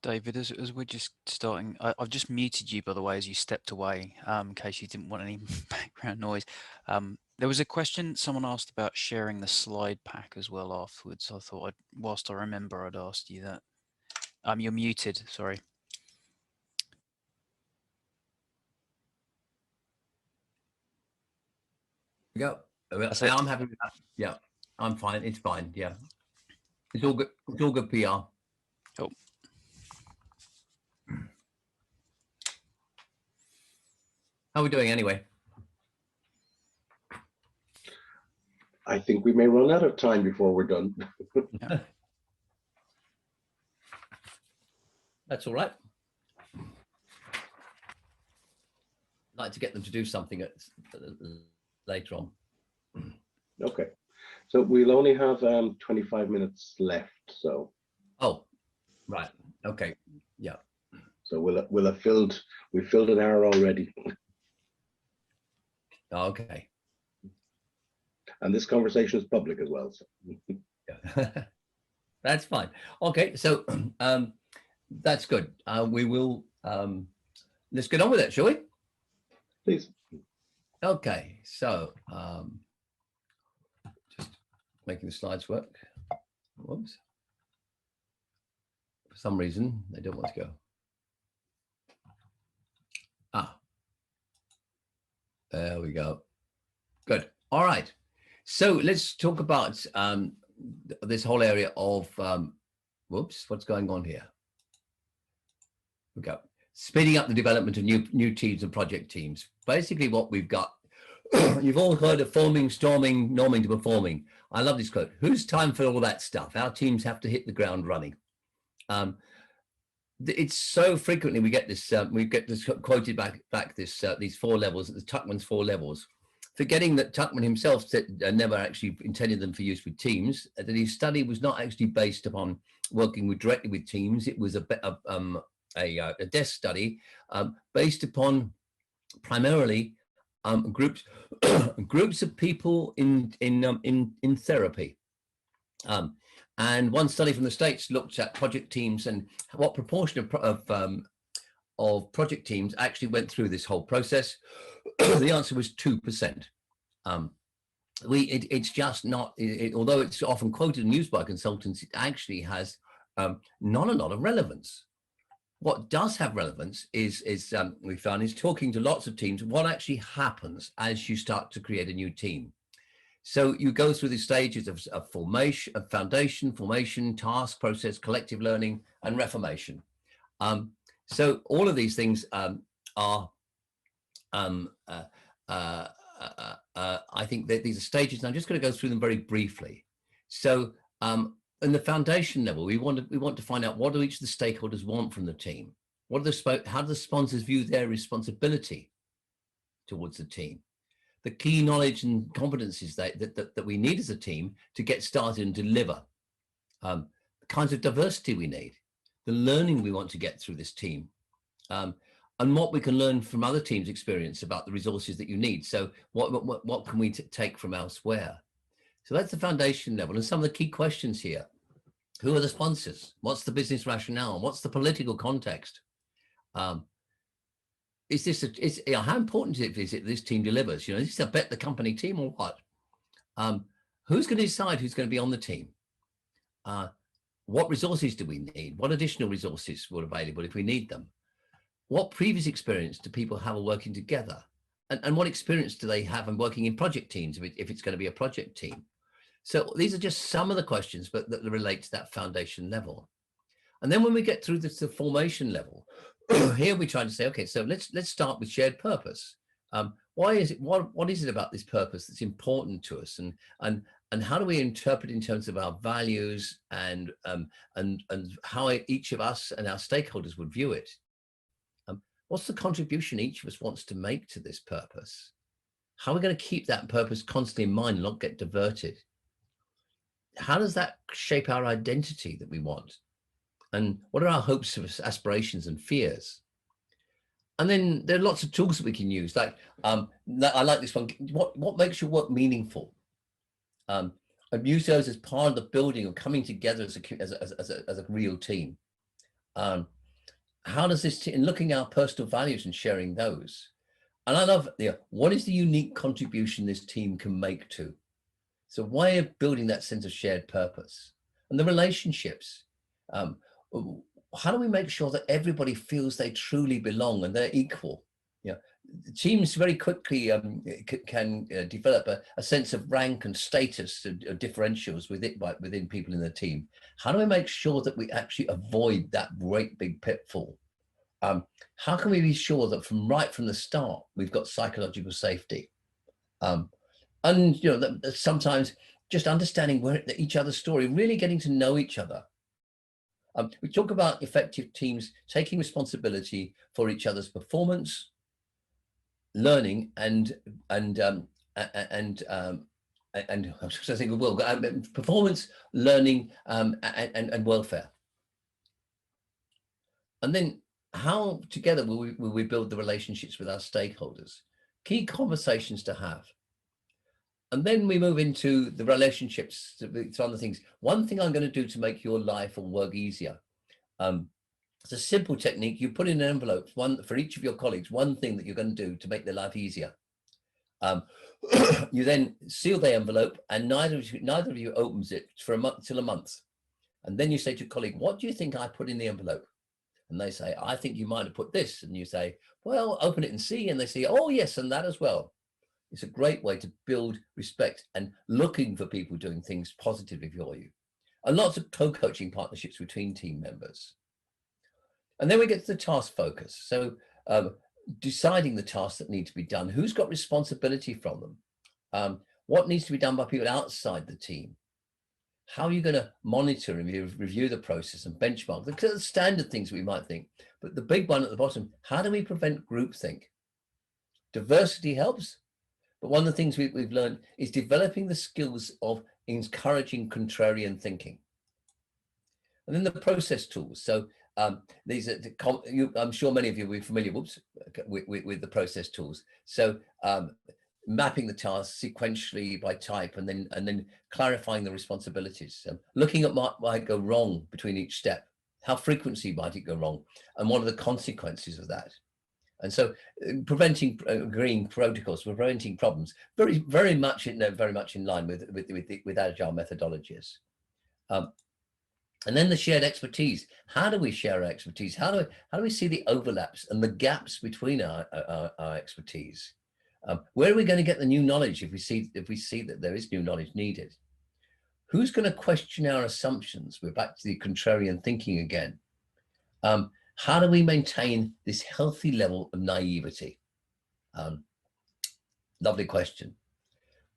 David, as we're just starting, I've just muted you, by the way, as you stepped away, in case you didn't want any background noise. There was a question someone asked about sharing the slide pack as well afterwards. I thought, whilst I remember, I'd asked you that. You're muted, sorry. Go. I'm happy with that. Yeah, I'm fine. It's fine. Yeah, it's all good. It's all good PR. Cool. How are we doing anyway? I think we may run out of time before we're done. Yeah. That's all right. I'd like to get them to do something later on. Okay, so we'll only have 25 minutes left. So. Oh, right. Okay. Yeah. So we've filled an hour already. Okay. And this conversation is public as well. So. Yeah. That's fine. Okay, so that's good. We will let's get on with it, shall we? Please. Okay, so just making the slides work. Whoops. For some reason, they don't want to go. There we go. Good. All right. So let's talk about this whole area of, whoops, what's going on here? We go. Speeding up the development of new teams and project teams. Basically what we've got, you've all heard of forming, storming, norming to performing. I love this quote. Who's time for all that stuff? Our teams have to hit the ground running. It's so frequently we get this quoted back these 4 levels, the Tuckman's 4 levels, forgetting that Tuckman himself said, never actually intended them for use with teams, that his study was not actually based upon working directly with teams. It was a desk study based upon primarily groups of people in therapy. And one study from the States looked at project teams and what proportion of project teams actually went through this whole process. The answer was 2%. It's just not, although it's often quoted and used by consultants, it actually has not a lot of relevance. What does have relevance is we found is talking to lots of teams, what actually happens as you start to create a new team. So you go through the stages of formation, of foundation, formation, task, process, collective learning, and reformation. So all of these things are, I think that these are stages, and I'm just going to go through them very briefly. So in the foundation level, we want to find out what do each of the stakeholders want from the team. How do the sponsors view their responsibility towards the team? The key knowledge and competencies that we need as a team to get started and deliver, the kinds of diversity we need, the learning we want to get through this team, and what we can learn from other teams' experience about the resources that you need. So what can we take from elsewhere? So that's the foundation level. And some of the key questions here: who are the sponsors? What's the business rationale? What's the political context? How important is it this team delivers? Is this a bet the company team or what? Who's going to decide who's going to be on the team? What resources do we need? What additional resources are available if we need them? What previous experience do people have of working together? And what experience do they have in working in project teams if it's going to be a project team? So these are just some of the questions, but that relate to that foundation level. And then when we get through the formation level, here we try to say, okay, so let's start with shared purpose. Why is it? What is it about this purpose that's important to us, and how do we interpret in terms of our values and how each of us and our stakeholders would view it? What's the contribution each of us wants to make to this purpose? How are we going to keep that purpose constantly in mind and not get diverted? How does that shape our identity that we want? And what are our hopes, aspirations, and fears? And then there are lots of tools that we can use. Like I like this one. What makes your work meaningful? I've used those as part of the building of coming together as a real team. How does this, in looking at our personal values and sharing those, and I love, what is the unique contribution this team can make to? So way of building that sense of shared purpose and the relationships. How do we make sure that everybody feels they truly belong and they're equal? Teams very quickly can develop a sense of rank and status differentials within people in the team. How do we make sure that we actually avoid that great big pitfall? How can we be sure that right from the start we've got psychological safety? And that sometimes just understanding each other's story, really getting to know each other. We talk about effective teams taking responsibility for each other's performance, learning, and performance, learning, and welfare. And then how together will we build the relationships with our stakeholders? Key conversations to have. And then we move into the relationships to other things. One thing I'm going to do to make your life or work easier. It's a simple technique. You put in an envelope, one for each of your colleagues, one thing that you're going to do to make their life easier. You then seal the envelope, and neither of you opens it for a month till a month. And then you say to your colleague, what do you think I put in the envelope? And they say, I think you might have put this. And you say, well, open it and see. And they say, oh, yes, and that as well. It's a great way to build respect and looking for people doing things positively for you. And lots of co-coaching partnerships between team members. And then we get to the task focus. So deciding the tasks that need to be done, who's got responsibility from them, what needs to be done by people outside the team, how are you going to monitor and review the process and benchmark the standard things we might think. But the big one at the bottom, how do we prevent groupthink? Diversity helps, but one of the things we've learned is developing the skills of encouraging contrarian thinking. And then the process tools. So these are, I'm sure many of you will be familiar with the process tools. So mapping the tasks sequentially by type, and then clarifying the responsibilities, looking at what might go wrong between each step, how frequently might it go wrong, and what are the consequences of that. And so preventing agreeing protocols, preventing problems, very much in line with agile methodologies. And then the shared expertise. How do we share our expertise? How do we see the overlaps and the gaps between our expertise? Where are we going to get the new knowledge if we see that there is new knowledge needed? Who's going to question our assumptions? We're back to the contrarian thinking again. How do we maintain this healthy level of naivety? Lovely question.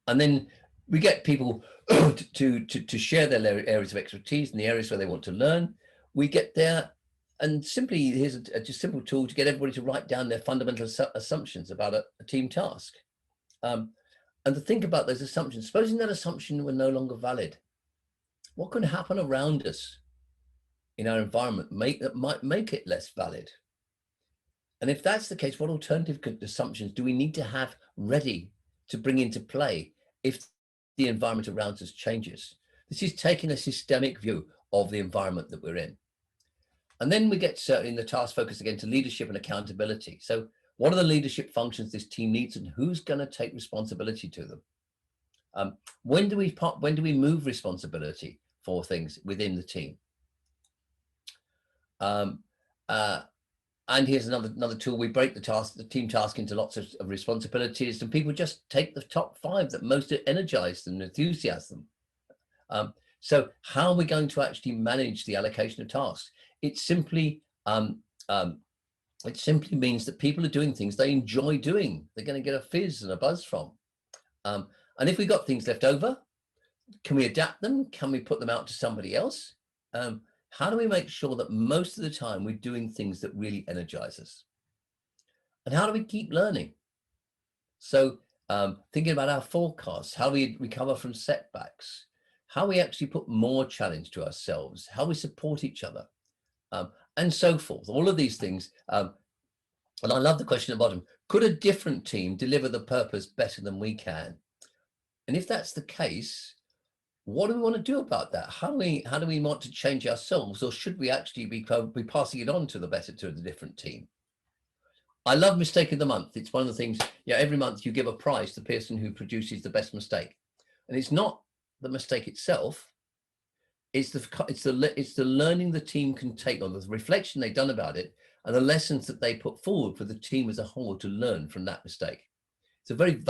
And then we get people to share their areas of expertise and the areas where they want to learn. We get there, and simply here's a just simple tool to get everybody to write down their fundamental assumptions about a team task, and to think about those assumptions. Supposing that assumption were no longer valid, what could happen around us in our environment that might make it less valid? And if that's the case, what alternative assumptions do we need to have ready to bring into play if the environment around us changes? This is taking a systemic view of the environment that we're in. And then we get in the task focus again to leadership and accountability. So what are the leadership functions this team needs, and who's going to take responsibility to them? When do we move responsibility for things within the team? And here's another tool. We break the team task into lots of responsibilities, and people just take the top 5 that most energize them, enthusiasm them. So how are we going to actually manage the allocation of tasks? It simply means that people are doing things they enjoy doing. They're going to get a fizz and a buzz from. And if we've got things left over, can we adapt them? Can we put them out to somebody else? How do we make sure that most of the time we're doing things that really energize us? And how do we keep learning? So thinking about our forecasts, how we recover from setbacks, how we actually put more challenge to ourselves, how we support each other, and so forth. All of these things. And I love the question at the bottom. Could a different team deliver the purpose better than we can? And if that's the case, what do we want to do about that? How do we want to change ourselves, or should we actually be passing it on to the different team? I love mistake of the month. It's one of the things, every month you give a prize to the person who produces the best mistake. And it's not the mistake itself. It's the learning the team can take, or the reflection they've done about it, and the lessons that they put forward for the team as a whole to learn from that mistake. It's a very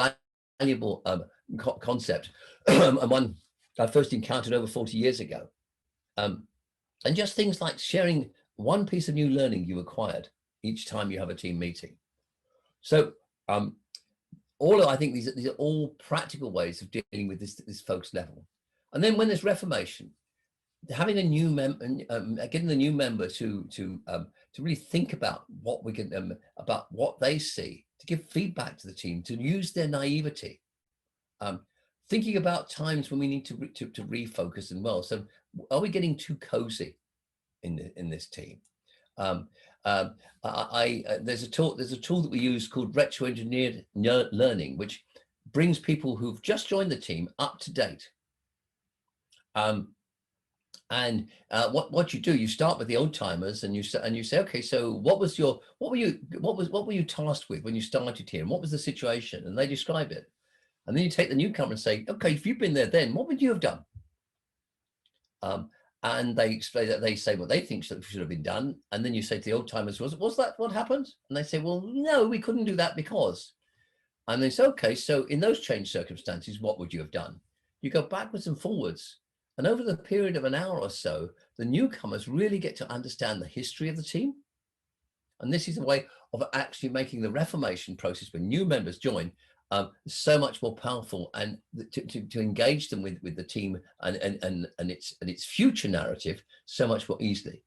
valuable concept, and one I first encountered over 40 years ago. And just things like sharing one piece of new learning you acquired each time you have a team meeting. So I think these are all practical ways of dealing with this focus level. And then when there's reformation, having a new getting the new member to really think about what we can about what they see, to give feedback to the team, to use their naivety, thinking about times when we need to refocus and well. So are we getting too cozy in this team? There's a tool that we use called retro-engineered learning, which brings people who've just joined the team up to date. What you do, you start with the old timers, and you say, okay, so what were you tasked with when you started here, and what was the situation? And they describe it. And then you take the newcomer and say, okay, if you've been there then, what would you have done? And they explain that, they say what they think should have been done. And then you say to the old timers, was that what happened? And they say, well, no, we couldn't do that because. And they say, okay, so in those changed circumstances, what would you have done? You go backwards and forwards. And over the period of an hour or so, the newcomers really get to understand the history of the team. And this is a way of actually making the reformation process when new members join so much more powerful, and to engage them with the team and its future narrative so much more easily.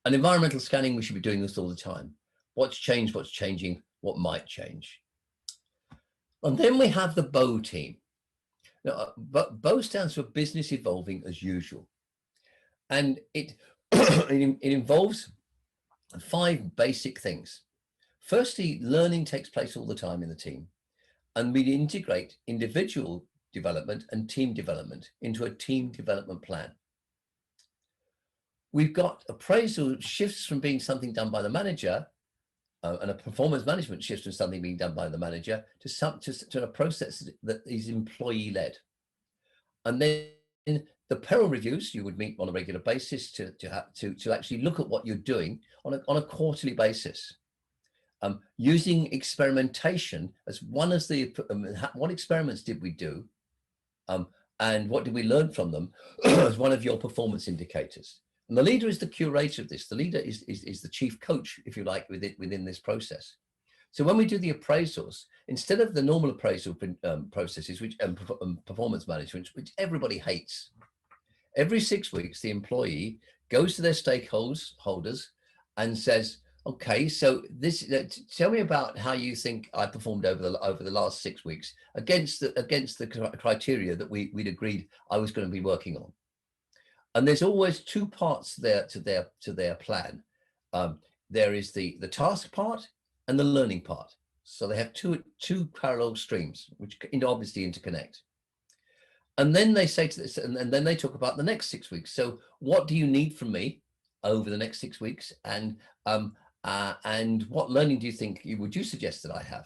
And environmental scanning, we should be doing this all the time. What's changed, what's changing, what might change. And then we have the BEAU team. Now, BEAU stands for business evolving as usual. And it involves 5 basic things. Firstly, learning takes place all the time in the team. And we integrate individual development and team development into a team development plan. We've got appraisal shifts from being something done by the manager, and a performance management shifts from something being done by the manager to a process that is employee-led. And then the peril reviews, you would meet on a regular basis to actually look at what you're doing on a quarterly basis. Using experimentation as one of the, what experiments did we do, and what did we learn from them as one of your performance indicators. And the leader is the curator of this. The leader is the chief coach, if you like, within this process. So when we do the appraisals, instead of the normal appraisal processes, which performance management, which everybody hates, every 6 weeks, the employee goes to their stakeholders and says, okay, so tell me about how you think I performed over the last 6 weeks against the criteria that we'd agreed I was going to be working on. And there's always 2 parts there to their plan. There is the task part and the learning part. So they have two parallel streams, which obviously interconnect. And then they say to this, and then they talk about the next 6 weeks. So what do you need from me over the next 6 weeks? And what learning do you think would you suggest that I have?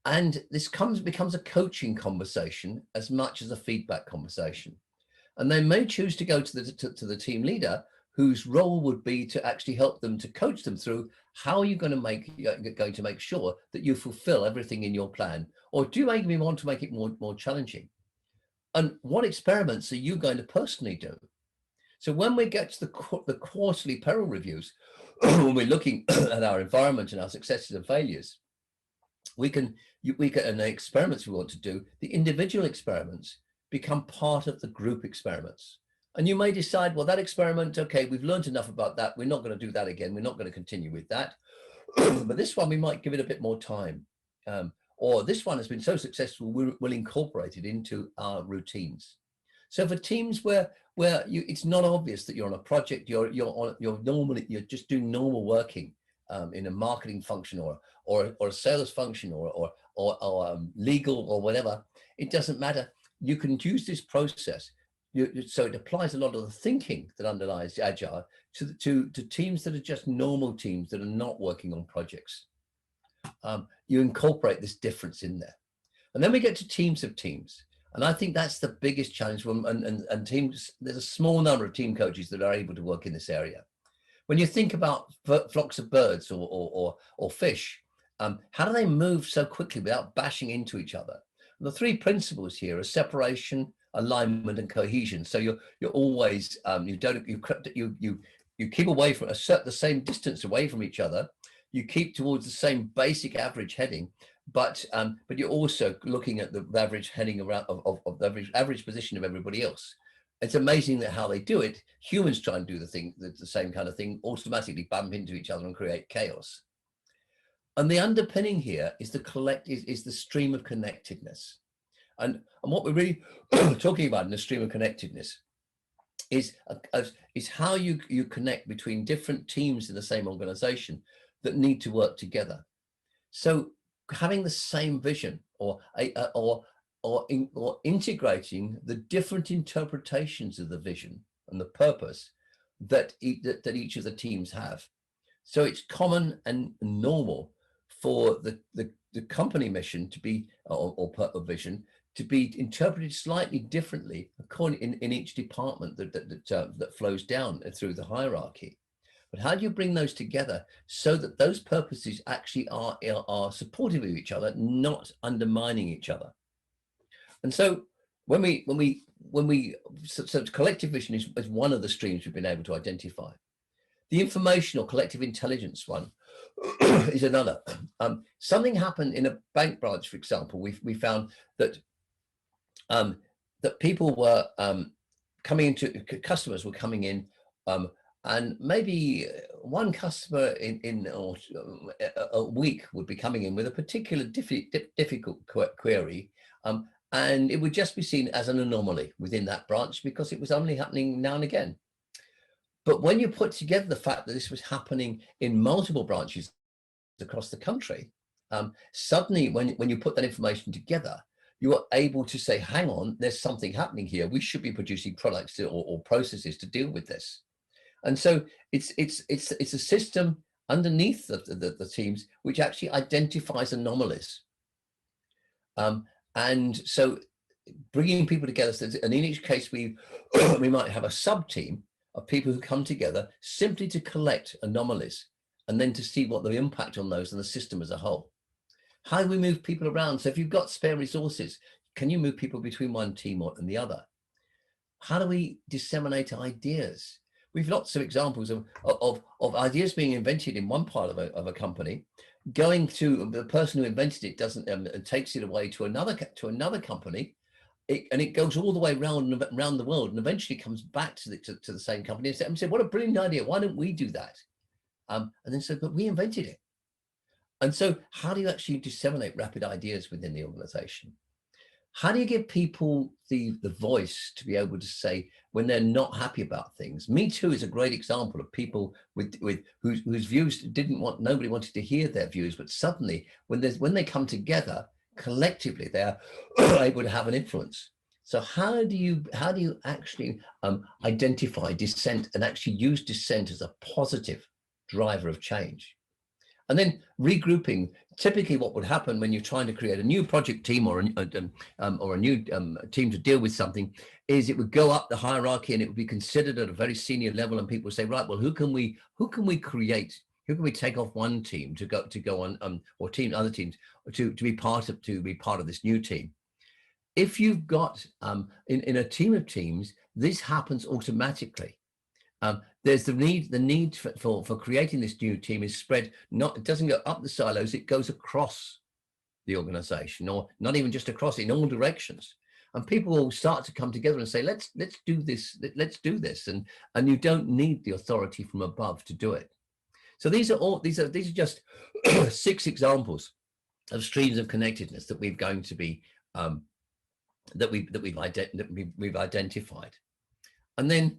And this becomes a coaching conversation as much as a feedback conversation. And they may choose to go to the team leader, whose role would be to actually help them, to coach them through how you're going to make sure that you fulfill everything in your plan, or do you maybe want to make it more challenging? And what experiments are you going to personally do? So when we get to the quarterly peril reviews, when we're looking at our environment and our successes and failures, and the experiments we want to do, the individual experiments become part of the group experiments. And you may decide, well, that experiment, okay, we've learned enough about that. We're not going to do that again. We're not going to continue with that. But this one, we might give it a bit more time. Or this one has been so successful, we'll incorporate it into our routines. So for teams where it's not obvious that you're on a project, you're just doing normal working in a marketing function or a sales function or legal or whatever, it doesn't matter. you can use this process. So it applies a lot of the thinking that underlies Agile to teams that are just normal teams that are not working on projects. You incorporate this difference in there. And then we get to teams of teams. And I think that's the biggest challenge. And teams, there's a small number of team coaches that are able to work in this area. When you think about flocks of birds or fish, how do they move so quickly without bashing into each other? And the three principles here are separation, alignment, and cohesion. So you're always you keep away from the same distance away from each other. You keep towards the same basic average heading, but you're also looking at the average heading around of the average position of everybody else. It's amazing that how they do it. Humans try and do the same kind of thing, automatically bump into each other and create chaos. And the underpinning here is is the stream of connectedness. And what we're really talking about in the stream of connectedness is how you connect between different teams in the same organization that need to work together. So having the same vision or integrating the different interpretations of the vision and the purpose that each of the teams have. So it's common and normal for the company mission to be or vision to be interpreted slightly differently according in each department that flows down through the hierarchy. But how do you bring those together so that those purposes actually are supportive of each other, not undermining each other? And so so collective vision is one of the streams we've been able to identify. The informational collective intelligence one is another. Something happened in a bank branch, for example. We found that that people were customers were coming in, and maybe one customer in a week would be coming in with a particular difficult query, and it would just be seen as an anomaly within that branch because it was only happening now and again. But when you put together the fact that this was happening in multiple branches across the country, suddenly when you put that information together, you are able to say, hang on, there's something happening here. We should be producing products or processes to deal with this. And so it's a system underneath the teams which actually identifies anomalies. And so bringing people together, and in each case we might have a sub-team of people who come together simply to collect anomalies and then to see what the impact on those and the system as a whole. How do we move people around? So if you've got spare resources, can you move people between one team and the other? How do we disseminate ideas? We've lots of examples of ideas being invented in one part of a company, going to the person who invented it doesn't takes it away to another company, and it goes all the way around the world and eventually comes back to the same company and say, what a brilliant idea, why don't we do that? And then say, but we invented it. And so how do you actually disseminate rapid ideas within the organization? How do you give people the voice to be able to say when they're not happy about things? Me Too is a great example of people whose views nobody wanted to hear their views, but suddenly when they come together collectively, they're able to have an influence. So how do you actually identify dissent and actually use dissent as a positive driver of change? And then regrouping. Typically what would happen when you're trying to create a new project team or a new team to deal with something is it would go up the hierarchy and it would be considered at a very senior level, and people would say, right, well, who can we create? Who can we take off one team to go on or other teams to be part of this new team? If you've got in a team of teams, this happens automatically. There's the need for creating this new team is spread, it doesn't go up the silos, it goes across the organization, or not even just across, in all directions. And people will start to come together and say, let's do this. And you don't need the authority from above to do it. So these are just 6 examples of streams of connectedness that we've identified. And then,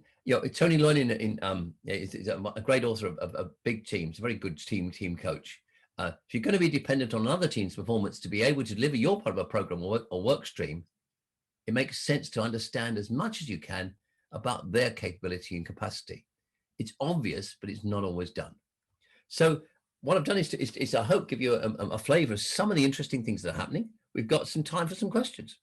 Tony Loyne is a great author of Big Teams, a very good team coach. If you're going to be dependent on another team's performance to be able to deliver your part of a program or work stream, it makes sense to understand as much as you can about their capability and capacity. It's obvious, but it's not always done. So what I've done is I hope give you a flavor of some of the interesting things that are happening. We've got some time for some questions.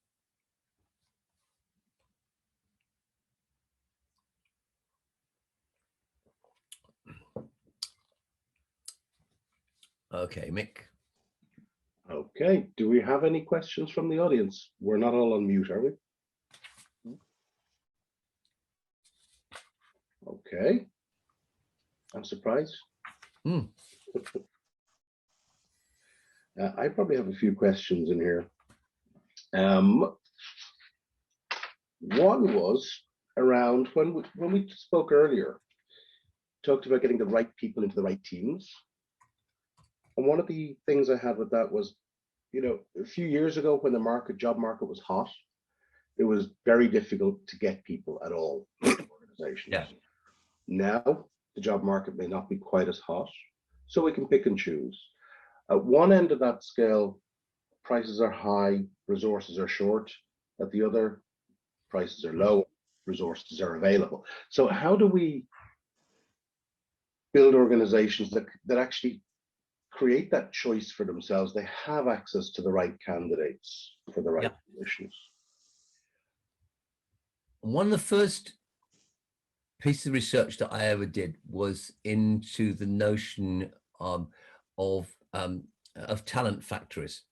Okay, Mick. Okay, do we have any questions from the audience? We're not all on mute, are we? Okay, I'm surprised. I probably have a few questions in here. One was around when we spoke earlier, talked about getting the right people into the right teams. And one of the things I had with that was, you know, a few years ago when the job market was hot, it was very difficult to get people at all in organizations. Yeah. Now the job market may not be quite as hot, so we can pick and choose. At one end of that scale, prices are high, resources are short. At the other, prices are low, resources are available. So how do we build organizations that actually create that choice for themselves? They have access to the right candidates for the right positions. One of the first pieces of research that I ever did was into the notion of talent factories.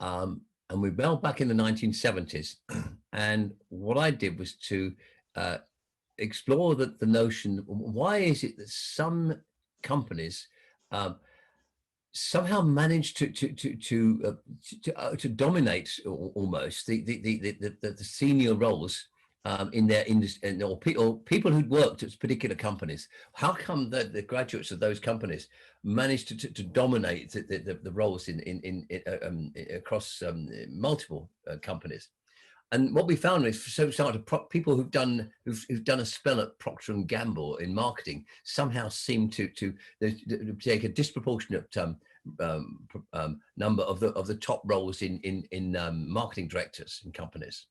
And we went back in the 1970s. And what I did was to explore the notion, why is it that some companies somehow manage to dominate almost the senior roles in their industry, or people who'd worked at particular companies? How come that the graduates of those companies managed to dominate the roles in across multiple companies? And what we found is, people who've done a spell at Procter and Gamble in marketing somehow seem to take a disproportionate number of the top roles in marketing directors in companies.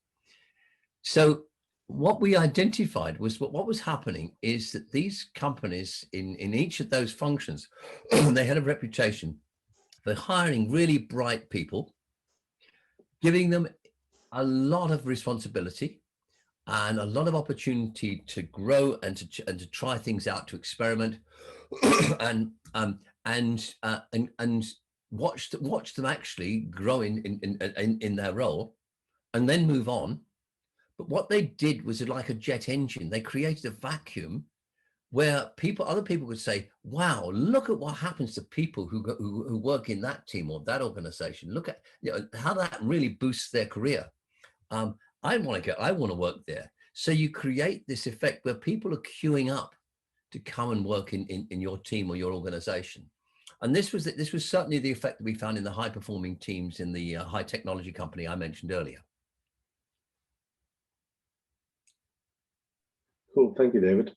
So what we identified was what was happening is that these companies in each of those functions, they had a reputation for hiring really bright people, giving them a lot of responsibility and a lot of opportunity to grow and to try things out, to experiment, and watch them actually grow in their role, and then move on. But what they did was like a jet engine. They created a vacuum where other people could say, wow, look at what happens to people who work in that team or that organization. Look at, you know, how that really boosts their career. I want to work there. So you create this effect where people are queuing up to come and work in your team or your organization. And this was certainly the effect that we found in the high performing teams in the high technology company I mentioned earlier. Cool, thank you, David.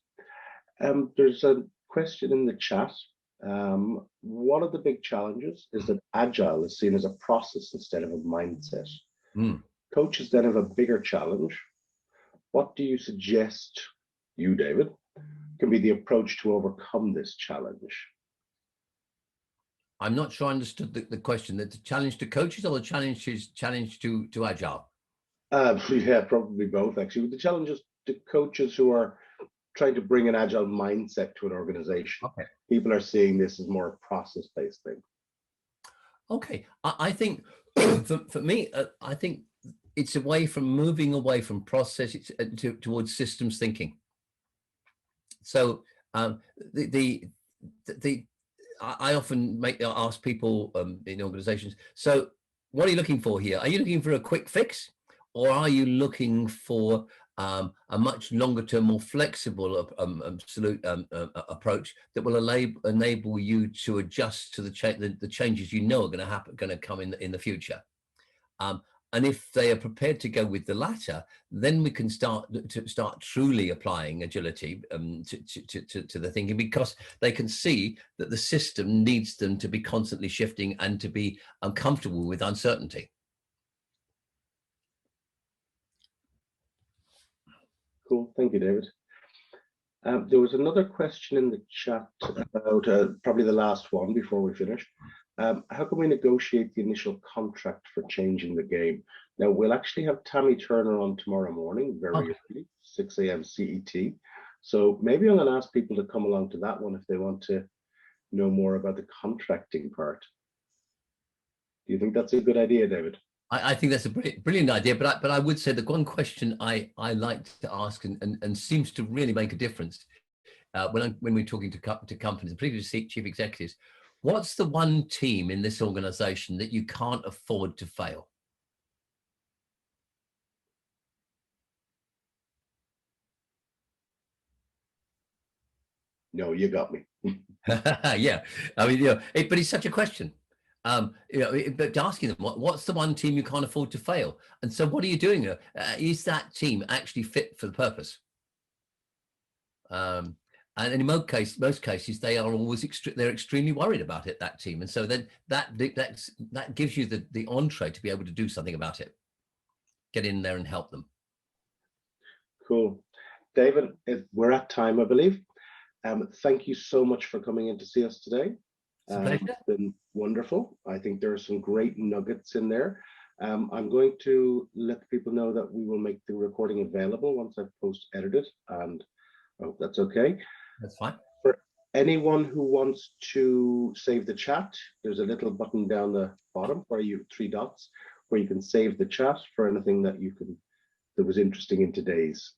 There's a question in the chat. One of the big challenges is that agile is seen as a process instead of a mindset. Coaches then have a bigger challenge. What do you suggest, David, can be the approach to overcome this challenge? I'm not sure I understood the question. That the challenge to coaches or the challenge to agile? Yeah, probably both, actually. The challenges to coaches who are trying to bring an agile mindset to an organization. Okay. People are seeing this as more a process-based thing. Okay, I think for me, I think it's moving away from process towards systems thinking. So I often ask people in organizations, so what are you looking for here? Are you looking for a quick fix, or are you looking for a much longer term, more flexible approach that will enable you to adjust to the changes you know are going to come in the future? And if they are prepared to go with the latter, then we can start truly applying agility to the thinking, because they can see that the system needs them to be constantly shifting and to be uncomfortable with uncertainty. Cool. Thank you, David. There was another question in the chat about probably the last one before we finish. How can we negotiate the initial contract for changing the game? Now, we'll actually have Tammy Turner on tomorrow morning, very early, 6 a.m. CET. So maybe I'm going to ask people to come along to that one if they want to know more about the contracting part. Do you think that's a good idea, David? I think that's a brilliant idea, but I would say the one question I like to ask and seems to really make a difference when we're talking to companies, particularly chief executives, what's the one team in this organization that you can't afford to fail? No, you got me. Yeah, I mean, but it's such a question. But asking them what's the one team you can't afford to fail, and so what are you doing? Is that team actually fit for the purpose? And in most cases, they are always they're extremely worried about it, that team, and so then that gives you the entree to be able to do something about it. Get in there and help them. Cool, David. We're at time, I believe. Thank you so much for coming in to see us today. It's been wonderful. I think there are some great nuggets in there. I'm going to let people know that we will make the recording available once I've post-edited, and I hope that's okay. That's fine. For anyone who wants to save the chat, there's a little button down the bottom where you 3 dots where you can save the chat for anything that that was interesting in today's.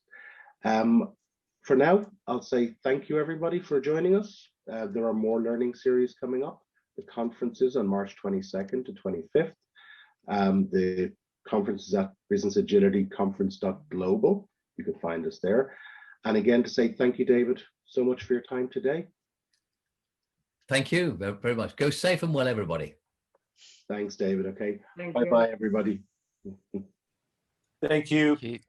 For now, I'll say thank you, everybody, for joining us. There are more learning series coming up. The conference is on March 22nd to 25th. The conference is at Business Agility Conference.global. You can find us there. And again, to say thank you, David, so much for your time today. Thank you very much. Go safe and well, everybody. Thanks, David. Okay. Bye-bye, everybody. Thank you. Thank you.